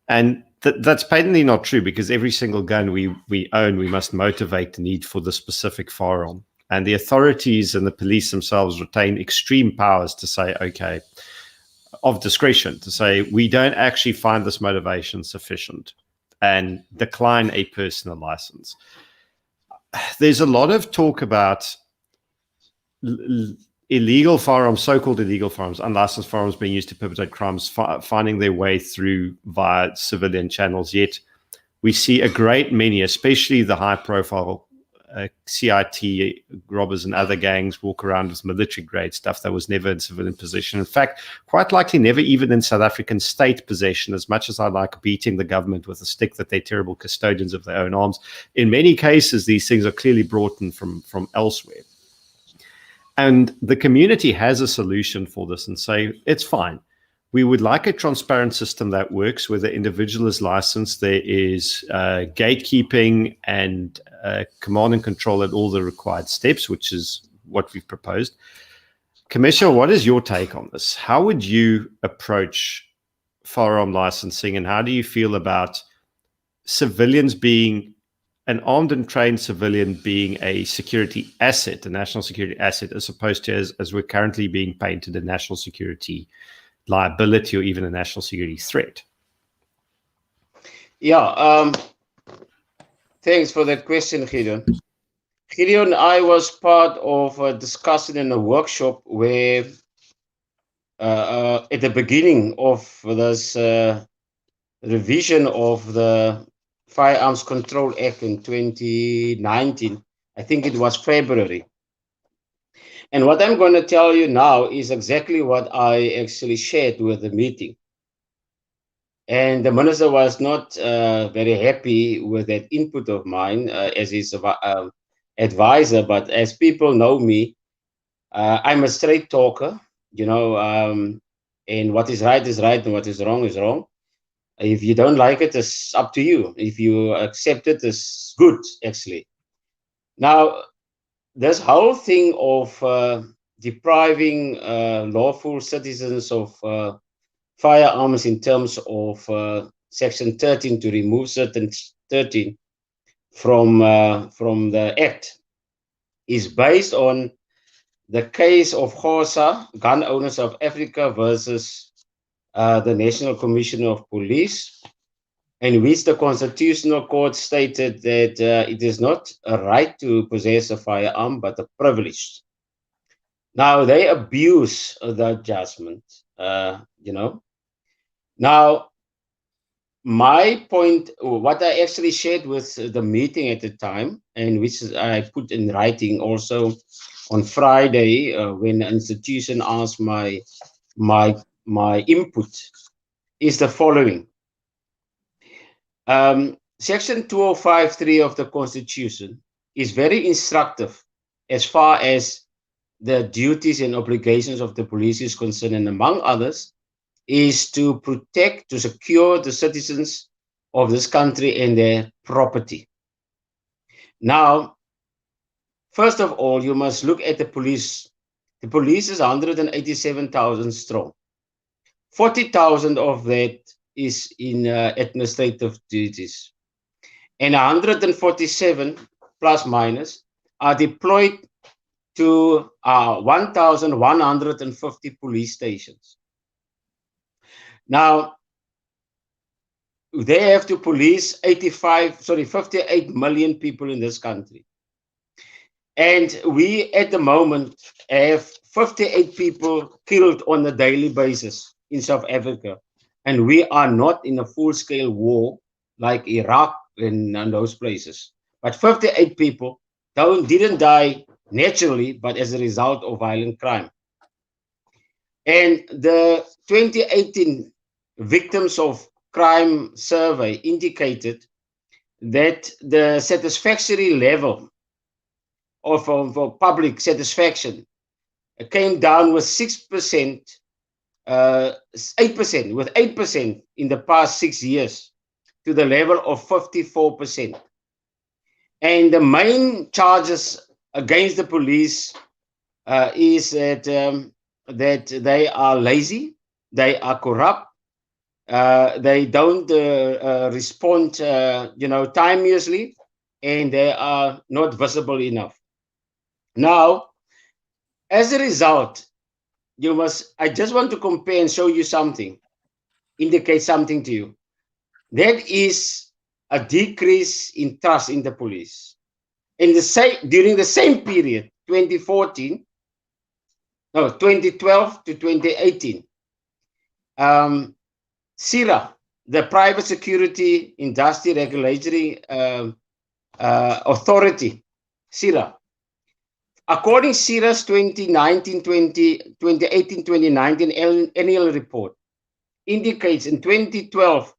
[SPEAKER 2] And that's patently not true, because every single gun we own, we must motivate the need for the specific firearm. And the authorities and the police themselves retain extreme powers to say, okay, of discretion, to say we don't actually find this motivation sufficient and decline a personal license. There's a lot of talk about illegal firearms, so-called illegal firearms, unlicensed firearms being used to perpetrate crimes, finding their way through via civilian channels. Yet we see a great many, especially the high-profile CIT robbers and other gangs, walk around with military-grade stuff that was never in civilian possession. In fact, quite likely never even in South African state possession. As much as I like beating the government with a stick that they're terrible custodians of their own arms, in many cases, these things are clearly brought in from elsewhere. And the community has a solution for this and say, it's fine. We would like a transparent system that works where the individual is licensed. There is gatekeeping and command and control at all the required steps, which is what we've proposed. Commissioner, what is your take on this? How would you approach firearm licensing, and how do you feel about civilians being an armed and trained civilian being a security asset, a national security asset, as opposed to as we're currently being painted, a national security liability or even a national security threat?
[SPEAKER 3] Yeah, thanks for that question, Gideon. Gideon, I was part of a discussion in a workshop where at the beginning of this revision of the Firearms Control Act in 2019, I think it was February. And what I'm going to tell you now is exactly what I actually shared with the meeting. And the minister was not very happy with that input of mine as his advisor. But as people know me, I'm a straight talker, and what is right and what is wrong is wrong. If you don't like it, it's up to you. If you accept it, it's good, actually. Now, this whole thing of depriving lawful citizens of firearms in terms of Section 13 to remove certain 13 from the Act is based on the case of GOSA, Gun Owners of Africa versus the National Commission of Police. in which the Constitutional Court stated that it is not a right to possess a firearm, but a privilege. Now, they abuse that judgment, you know. Now, my point, what I actually shared with the meeting at the time, and which I put in writing also on Friday when the institution asked my input, is the following. Section 205(3) of the Constitution is very instructive as far as the duties and obligations of the police is concerned, and among others, is to protect, to secure the citizens of this country and their property. Now, first of all, you must look at the police. The police is 187,000 strong. 40,000 of that is in administrative duties. And 147 plus minus are deployed to 1,150 police stations. Now, they have to police 58 million people in this country. And we, at the moment, have 58 people killed on a daily basis in South Africa. And we are not in a full-scale war like Iraq and those places. But 58 people didn't die naturally, but as a result of violent crime. And the 2018 Victims of Crime survey indicated that the satisfactory level of public satisfaction came down with 6%, 8%, with 8% in the past 6 years to the level of 54%. And the main charges against the police is that they are lazy, they are corrupt, they don't respond, timeously, and they are not visible enough. Now, as a result, I just want to compare and show you something, indicate something to you. That is a decrease in trust in the police. During the same period, 2012 to 2018, CIRA, the Private Security Industry Regulatory Authority, CIRA, according to CIRA's 2018-2019 annual report, indicates in 2012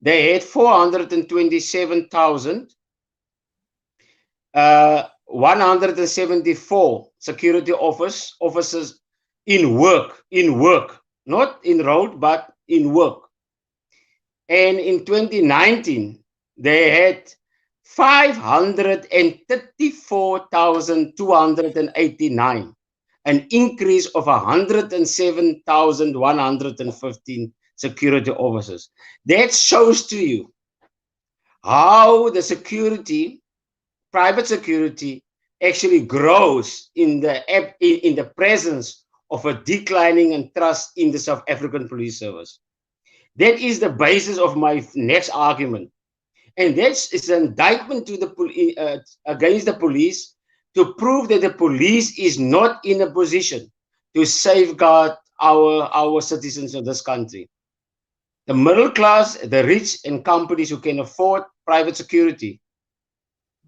[SPEAKER 3] they had 427,174 security officers in work, not enrolled, but in work. And in 2019, they had 534,289, an increase of 107,115 security officers. That shows to you how the security, private security, actually grows in the presence of a declining in trust in the South African police service. That is the basis of my next argument. And that's an indictment to the against the police, to prove that the police is not in a position to safeguard our citizens of this country. The middle class, the rich, and companies who can afford private security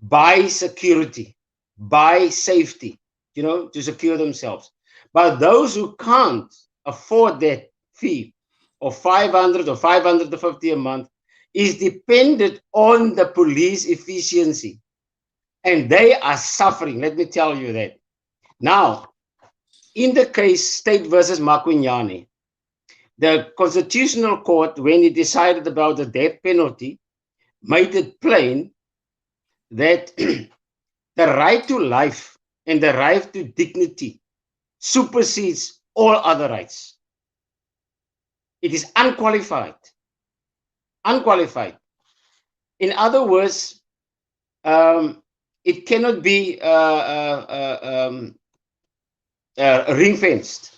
[SPEAKER 3] buy security, buy safety, to secure themselves. But those who can't afford that fee of 500 or 550 a month is dependent on the police efficiency. And they are suffering, let me tell you that. Now, in the case State versus Makunyane, the Constitutional Court, when it decided about the death penalty, made it plain that the right to life and the right to dignity supersedes all other rights. It is unqualified. Unqualified. In other words, it cannot be ring-fenced.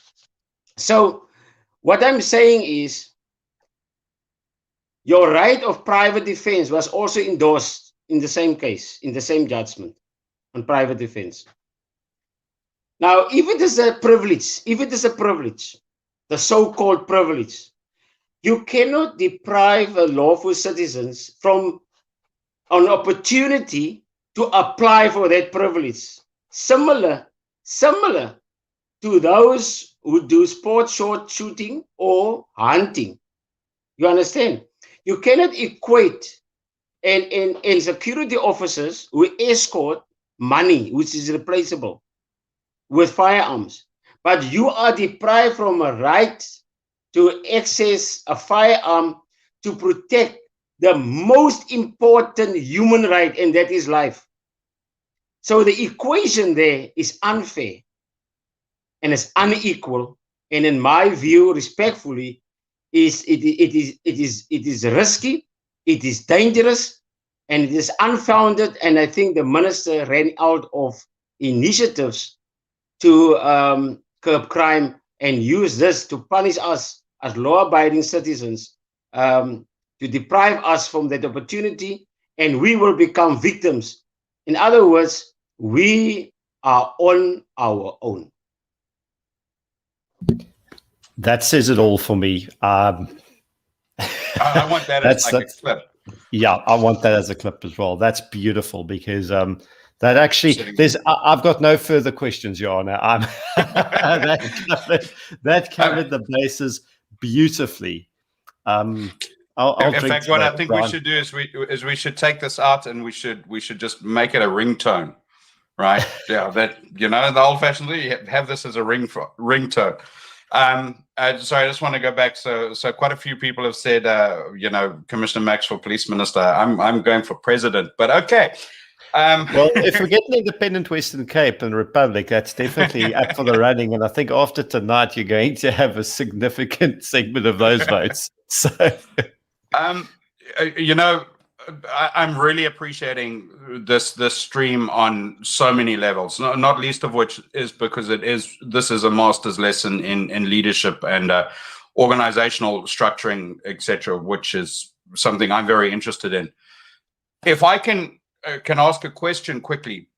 [SPEAKER 3] So what I'm saying is, Your right of private defense was also endorsed in the same case, in the same judgment on private defense. Now, if it is a privilege, the so-called privilege, you cannot deprive lawful citizens from an opportunity to apply for that privilege. Similar to those who do sport short shooting or hunting. You understand? You cannot equate and security officers who escort money, which is replaceable, with firearms. But you are deprived from a right to access a firearm to protect the most important human right, and that is life. So the equation there is unfair and it's unequal. And in my view, respectfully, it is risky, it is dangerous, and it is unfounded. And I think the minister ran out of initiatives to curb crime and use this to punish us as law-abiding citizens, to deprive us from that opportunity, and we will become victims. In other words, we are on our own.
[SPEAKER 2] That says it all for me.
[SPEAKER 1] I want that as like a clip.
[SPEAKER 2] Yeah, I want that as a clip as well. That's beautiful, because that actually, I've got no further questions, Your Honor. That covered the bases beautifully.
[SPEAKER 1] In fact, what I think we should do is we should take this out and we should just make it a ringtone, right? Yeah, that, you know, the old-fashioned way, you have this as a ringtone. Sorry, I just want to go back. So quite a few people have said, you know, Commissioner Max for Police Minister. I'm going for President, but okay.
[SPEAKER 2] Well, if we get an independent Western Cape and Republic, that's definitely up for the running. And I think after tonight, you're going to have a significant segment of those votes. So,
[SPEAKER 1] you know, I'm really appreciating this stream on so many levels, not least of which is because this is a master's lesson in leadership and organizational structuring, etc., which is something I'm very interested in. If I can ask a question quickly,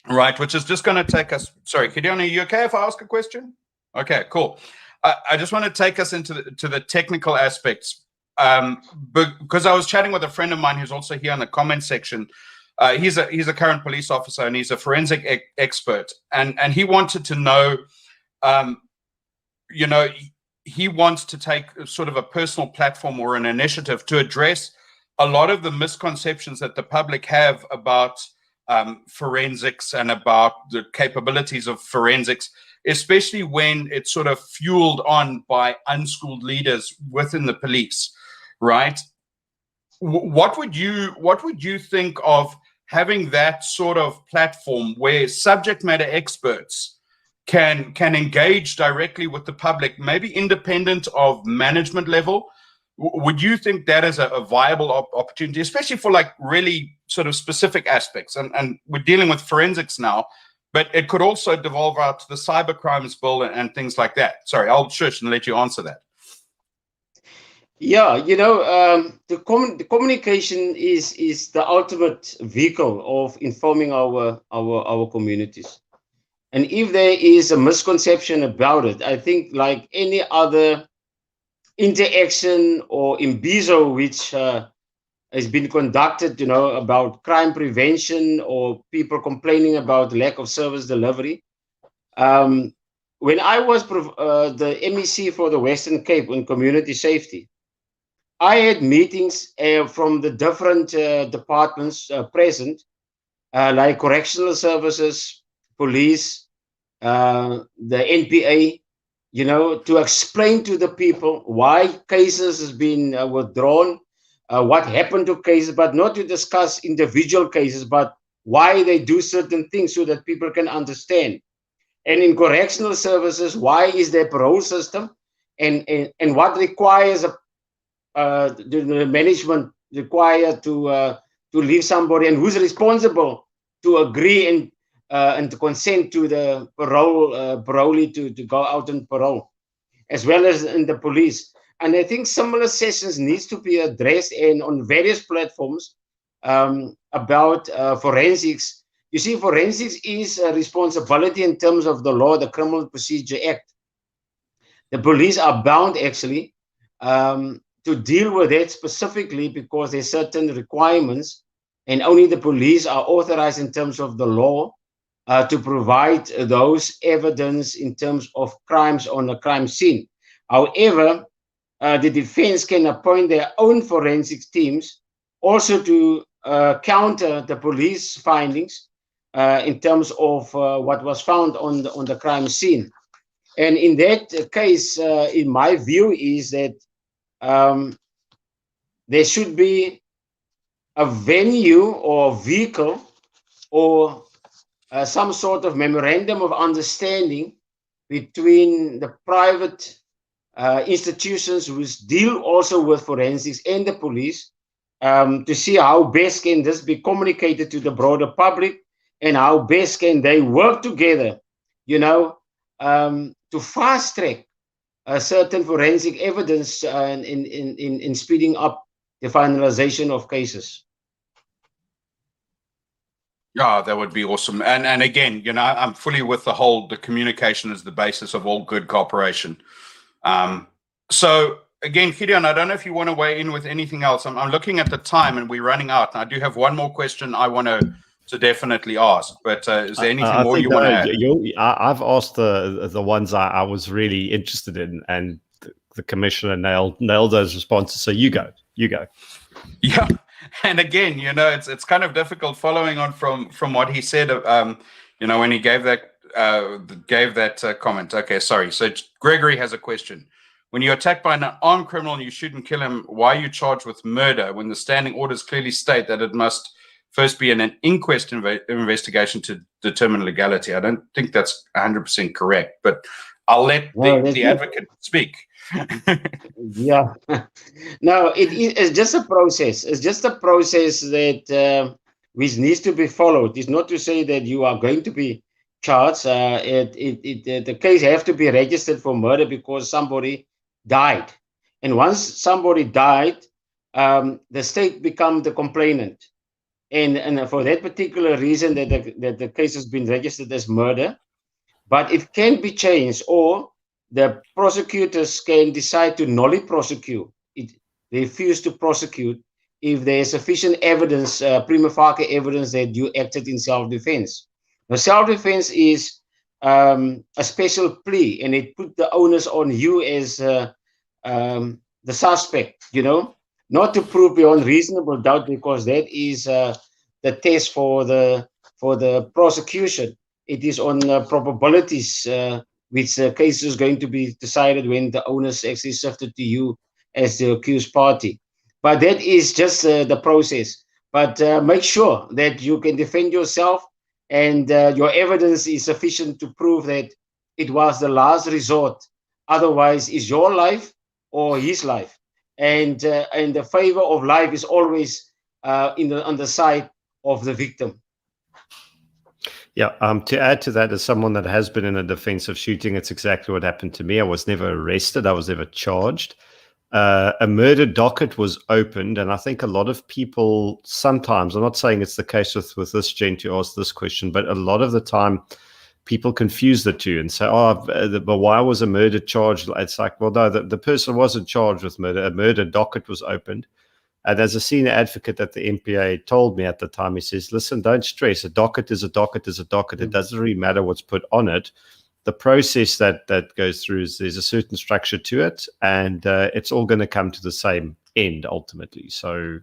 [SPEAKER 1] right, which is just going to take us. Sorry, Gideon, are you okay if I ask a question? Okay, cool. I just want to take us into the technical aspects. Because I was chatting with a friend of mine who's also here in the comment section. He's a current police officer and he's a forensic expert, and he wanted to know, you know, he wants to take sort of a personal platform or an initiative to address a lot of the misconceptions that the public have about forensics and about the capabilities of forensics, especially when it's sort of fueled on by unschooled leaders within the police. Right. What would you think of having that sort of platform where subject matter experts can engage directly with the public, maybe independent of management level? Would you think that is a viable opportunity, especially for like really sort of specific aspects? And we're dealing with forensics now, but it could also devolve out to the cyber crimes bill and things like that. Sorry, I'll shush and let you answer that.
[SPEAKER 3] Yeah, you know, the communication is the ultimate vehicle of informing our communities. And if there is a misconception about it, I think like any other interaction or imbizo which has been conducted, you know, about crime prevention or people complaining about lack of service delivery. When I was the MEC for the Western Cape on community safety, I had meetings from the different departments present, like correctional services, police, the NPA, you know, to explain to the people why cases has been withdrawn, what happened to cases, but not to discuss individual cases, but why they do certain things so that people can understand. And in correctional services, why is there a parole system, and what requires the management required to leave somebody, and who's responsible to agree and to consent to the parolee to go out on parole, as well as in the police. And I think similar sessions needs to be addressed and on various platforms about forensics. You see, forensics is a responsibility in terms of the law, the Criminal Procedure Act. The police are bound actually to deal with that specifically because there's certain requirements, and only the police are authorized in terms of the law to provide those evidence in terms of crimes on a crime scene. However, the defense can appoint their own forensics teams also to counter the police findings in terms of what was found on the crime scene. And in that case, in my view, is that there should be a venue or vehicle or some sort of memorandum of understanding between the private institutions which deal also with forensics and the police to see how best can this be communicated to the broader public and how best can they work together, you know, to fast track certain forensic evidence in speeding up the finalization of cases.
[SPEAKER 1] Yeah, that would be awesome. And again, you know, I'm fully with the communication is the basis of all good cooperation. So again, Gideon, I don't know if you want to weigh in with anything else. I'm looking at the time and we're running out. And I do have one more question I want to definitely ask. But is there anything more you want to add?
[SPEAKER 2] I've asked the ones I was really interested in, and the commissioner nailed those responses. So you go.
[SPEAKER 1] Yeah. And again, you know, it's kind of difficult following on from what he said, you know, when he gave that comment. Okay, sorry. So Gregory has a question. When you're attacked by an armed criminal and you shoot and kill him, why are you charged with murder when the standing orders clearly state that it must first be an inquest investigation to determine legality? I don't think that's 100% correct, but I'll let the advocate speak.
[SPEAKER 3] Yeah. No, it's just a process. It's just a process that which needs to be followed. It's not to say that you are going to be charged. The case have to be registered for murder because somebody died. And once somebody died, the state become the complainant. And for that particular reason that the case has been registered as murder, but it can be changed, or the prosecutors can decide to nolly prosecute. They refuse to prosecute if there is sufficient evidence, prima facie evidence that you acted in self-defense. Now, self-defense is a special plea, and it put the onus on you as the suspect, you know, not to prove beyond reasonable doubt, because that is the test for the prosecution. It is on probabilities, which the case is going to be decided when the onus actually shifted to you as the accused party. But that is just the process. But make sure that you can defend yourself and your evidence is sufficient to prove that it was the last resort. Otherwise, it's your life or his life. And the favor of life is always on the side of the victim.
[SPEAKER 2] Yeah, to add to that, as someone that has been in a defensive shooting, it's exactly what happened to me. I was never arrested. I was never charged. A murder docket was opened, and I think a lot of people sometimes, I'm not saying it's the case with this gent who asked this question, but a lot of the time people confuse the two and say, but why was a murder charged? It's like, well, no, the person wasn't charged with murder. A murder docket was opened. And as a senior advocate that the MPA told me at the time, he says, listen, don't stress. A docket is a docket is a docket. It doesn't really matter what's put on it. The process that goes through is there's a certain structure to it, and it's all going to come to the same end ultimately. So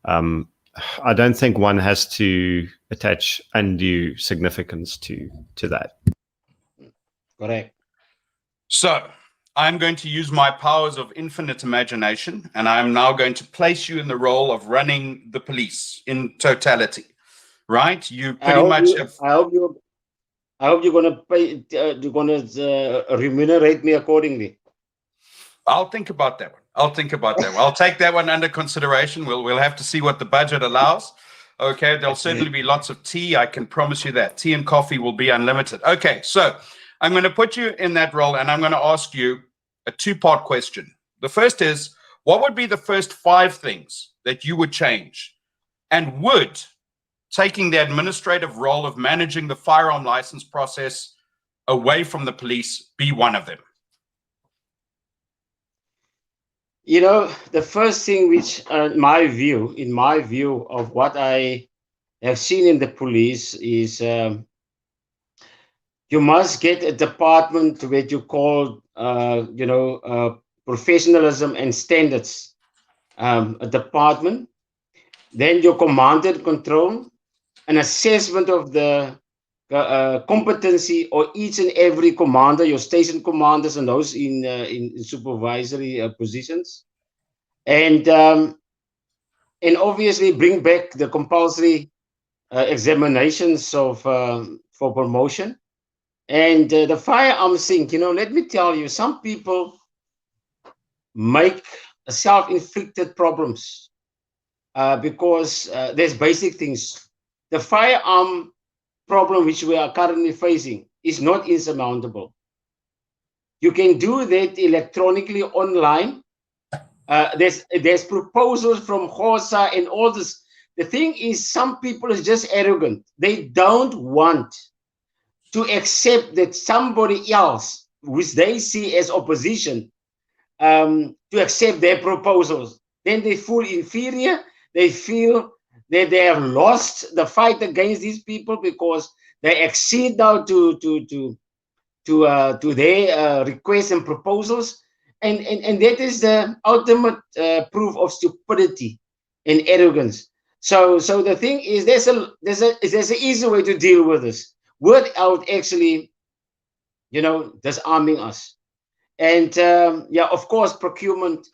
[SPEAKER 2] I don't think one has to attach undue significance to that.
[SPEAKER 3] Correct.
[SPEAKER 1] So I'm going to use my powers of infinite imagination, and I'm now going to place you in the role of running the police in totality, right? You pretty much
[SPEAKER 3] I hope you're going to pay. You're going to remunerate me accordingly.
[SPEAKER 1] I'll think about that one. I'll take that one under consideration. We'll have to see what the budget allows. Okay, there'll certainly be lots of tea. I can promise you that. Tea and coffee will be unlimited. Okay, so I'm going to put you in that role, and I'm going to ask you a two-part question. The first is, what would be the first 5 things that you would change? And would taking the administrative role of managing the firearm license process away from the police be one of them?
[SPEAKER 3] You know, the first thing which, in my view of what I have seen in the police is you must get a department which you call, professionalism and standards, a department. Then your command and control, an assessment of the competency of each and every commander, your station commanders and those in supervisory positions, and obviously bring back the compulsory examinations of for promotion. And the firearms thing, let me tell you, some people make self-inflicted problems because there's basic things. The firearm problem which we are currently facing is not insurmountable. You can do that electronically online. There's proposals from HOSA and all this. The thing is, some people are just arrogant. They don't want to accept that somebody else, which they see as opposition, to accept their proposals. Then they feel inferior. They feel that they have lost the fight against these people because they accede now to their requests and proposals, and that is the ultimate proof of stupidity and arrogance. So the thing is, there's an easy way to deal with this without actually, disarming us. And of course, procurement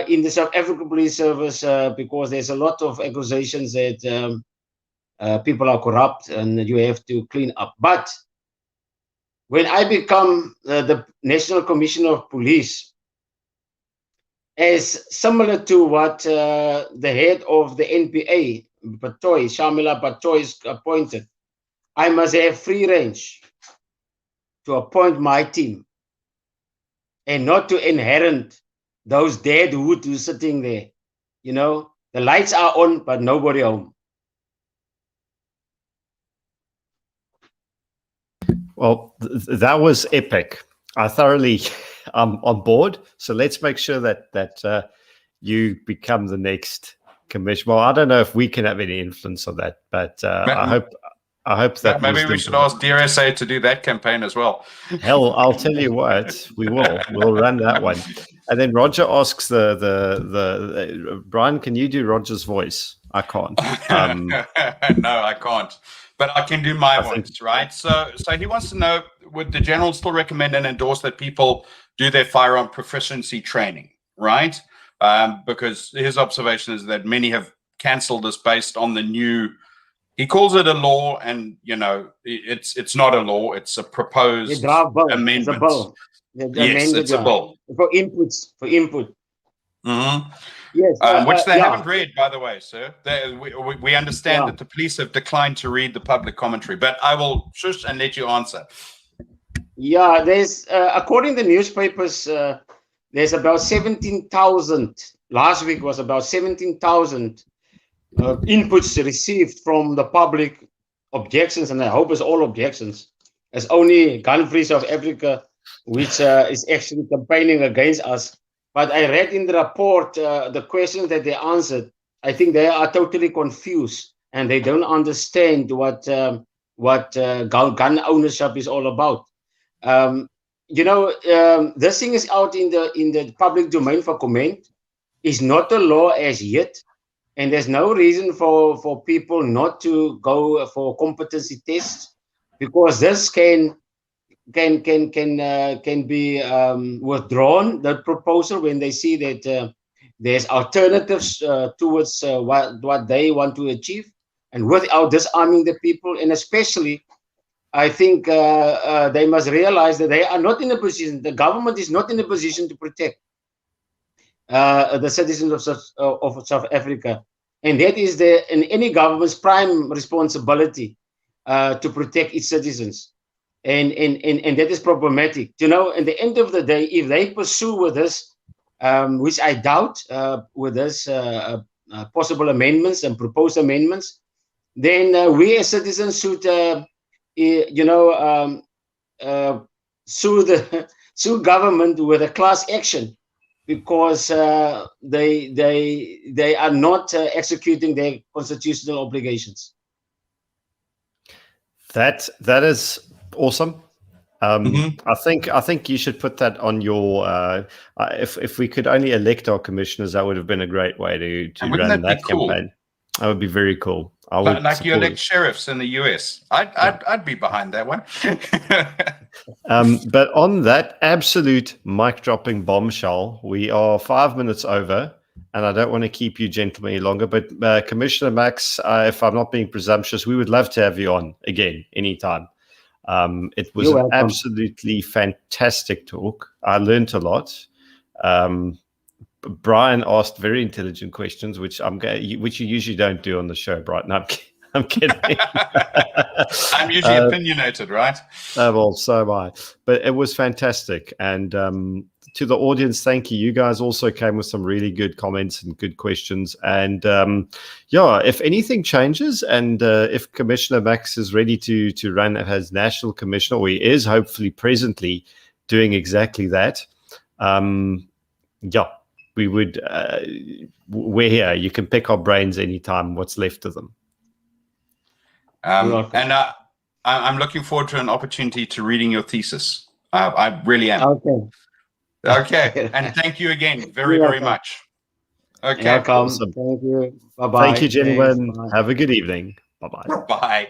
[SPEAKER 3] in the South African Police Service, because there's a lot of accusations that people are corrupt and you have to clean up. But when I become the National Commissioner of Police, as similar to what the head of the NPA, Shamila Batoy, is appointed, I must have free range to appoint my team and not to inherit those dead wood who's sitting there. The lights are on, but nobody home.
[SPEAKER 2] Well, that was epic. I thoroughly on board. So let's make sure that you become the next commissioner. Well, I don't know if we can have any influence on that, but I hope that
[SPEAKER 1] maybe we should ask DRSA to do that campaign as well.
[SPEAKER 2] Hell, I'll tell you what, we'll run that one. And then Roger asks the Brian, can you do Roger's voice? I can't.
[SPEAKER 1] No, I can't. But I can do my voice, right? So he wants to know, would the general still recommend and endorse that people do their firearm proficiency training, right? Because his observation is that many have cancelled this based on the new, he calls it a law, and it's not a law, it's a proposed amendment.
[SPEAKER 3] It's a bill.
[SPEAKER 1] Yes, it's a bill.
[SPEAKER 3] For input.
[SPEAKER 1] Mm-hmm.
[SPEAKER 3] Yes,
[SPEAKER 1] which they haven't read, by the way, sir. We understand that the police have declined to read the public commentary, but I will shush and let you answer. Yeah,
[SPEAKER 3] there's, according to the newspapers, there's about 17,000. Last week was about 17,000 inputs received from the public, objections, and I hope it's all objections. It's only Gun-Free South Africa which is actually campaigning against us. But I read in the report the questions that they answered. I think they are totally confused and they don't understand what gun ownership is all about. This thing is out in the public domain for comment. It's not a law as yet, and there's no reason for people not to go for competency tests, because this can be withdrawn, that proposal, when they see that there's alternatives towards what they want to achieve, and without disarming the people. And especially, I think they must realize that they are not in a position, the government is not in a position to protect the citizens of South Africa. And that is in any government's prime responsibility to protect its citizens. And that is problematic. At the end of the day, if they pursue with this, which I doubt with this possible amendments and proposed amendments, then we as citizens should, sue government with a class action, because they are not executing their constitutional obligations.
[SPEAKER 2] That is awesome. I think you should put that on your. If we could only elect our commissioners, that would have been a great way to run that campaign. That would be very cool. I would
[SPEAKER 1] like you elect sheriffs in the US. I'd be behind that one.
[SPEAKER 2] But on that absolute mic dropping bombshell, we are 5 minutes over, and I don't want to keep you gentlemen any longer. But Commissioner Max, if I'm not being presumptuous, we would love to have you on again anytime. It was an absolutely fantastic talk. I learned a lot. Brian asked very intelligent questions, which you usually don't do on the show, Brian. No, I'm kidding.
[SPEAKER 1] I'm usually opinionated, right?
[SPEAKER 2] Well, so am I. But it was fantastic. And to the audience, thank you. You guys also came with some really good comments and good questions. And if anything changes, and if Commissioner Max is ready to run as national commissioner, or he is hopefully presently doing exactly that, we would. We're here. You can pick our brains anytime. What's left of them.
[SPEAKER 1] And I'm looking forward to an opportunity to reading your thesis. I really am. Okay. And thank you again very, very much. Okay.
[SPEAKER 3] Welcome. Awesome. Thank you. Bye-bye.
[SPEAKER 2] Thank you, gentlemen. Have a good evening. Bye-bye.
[SPEAKER 1] Bye.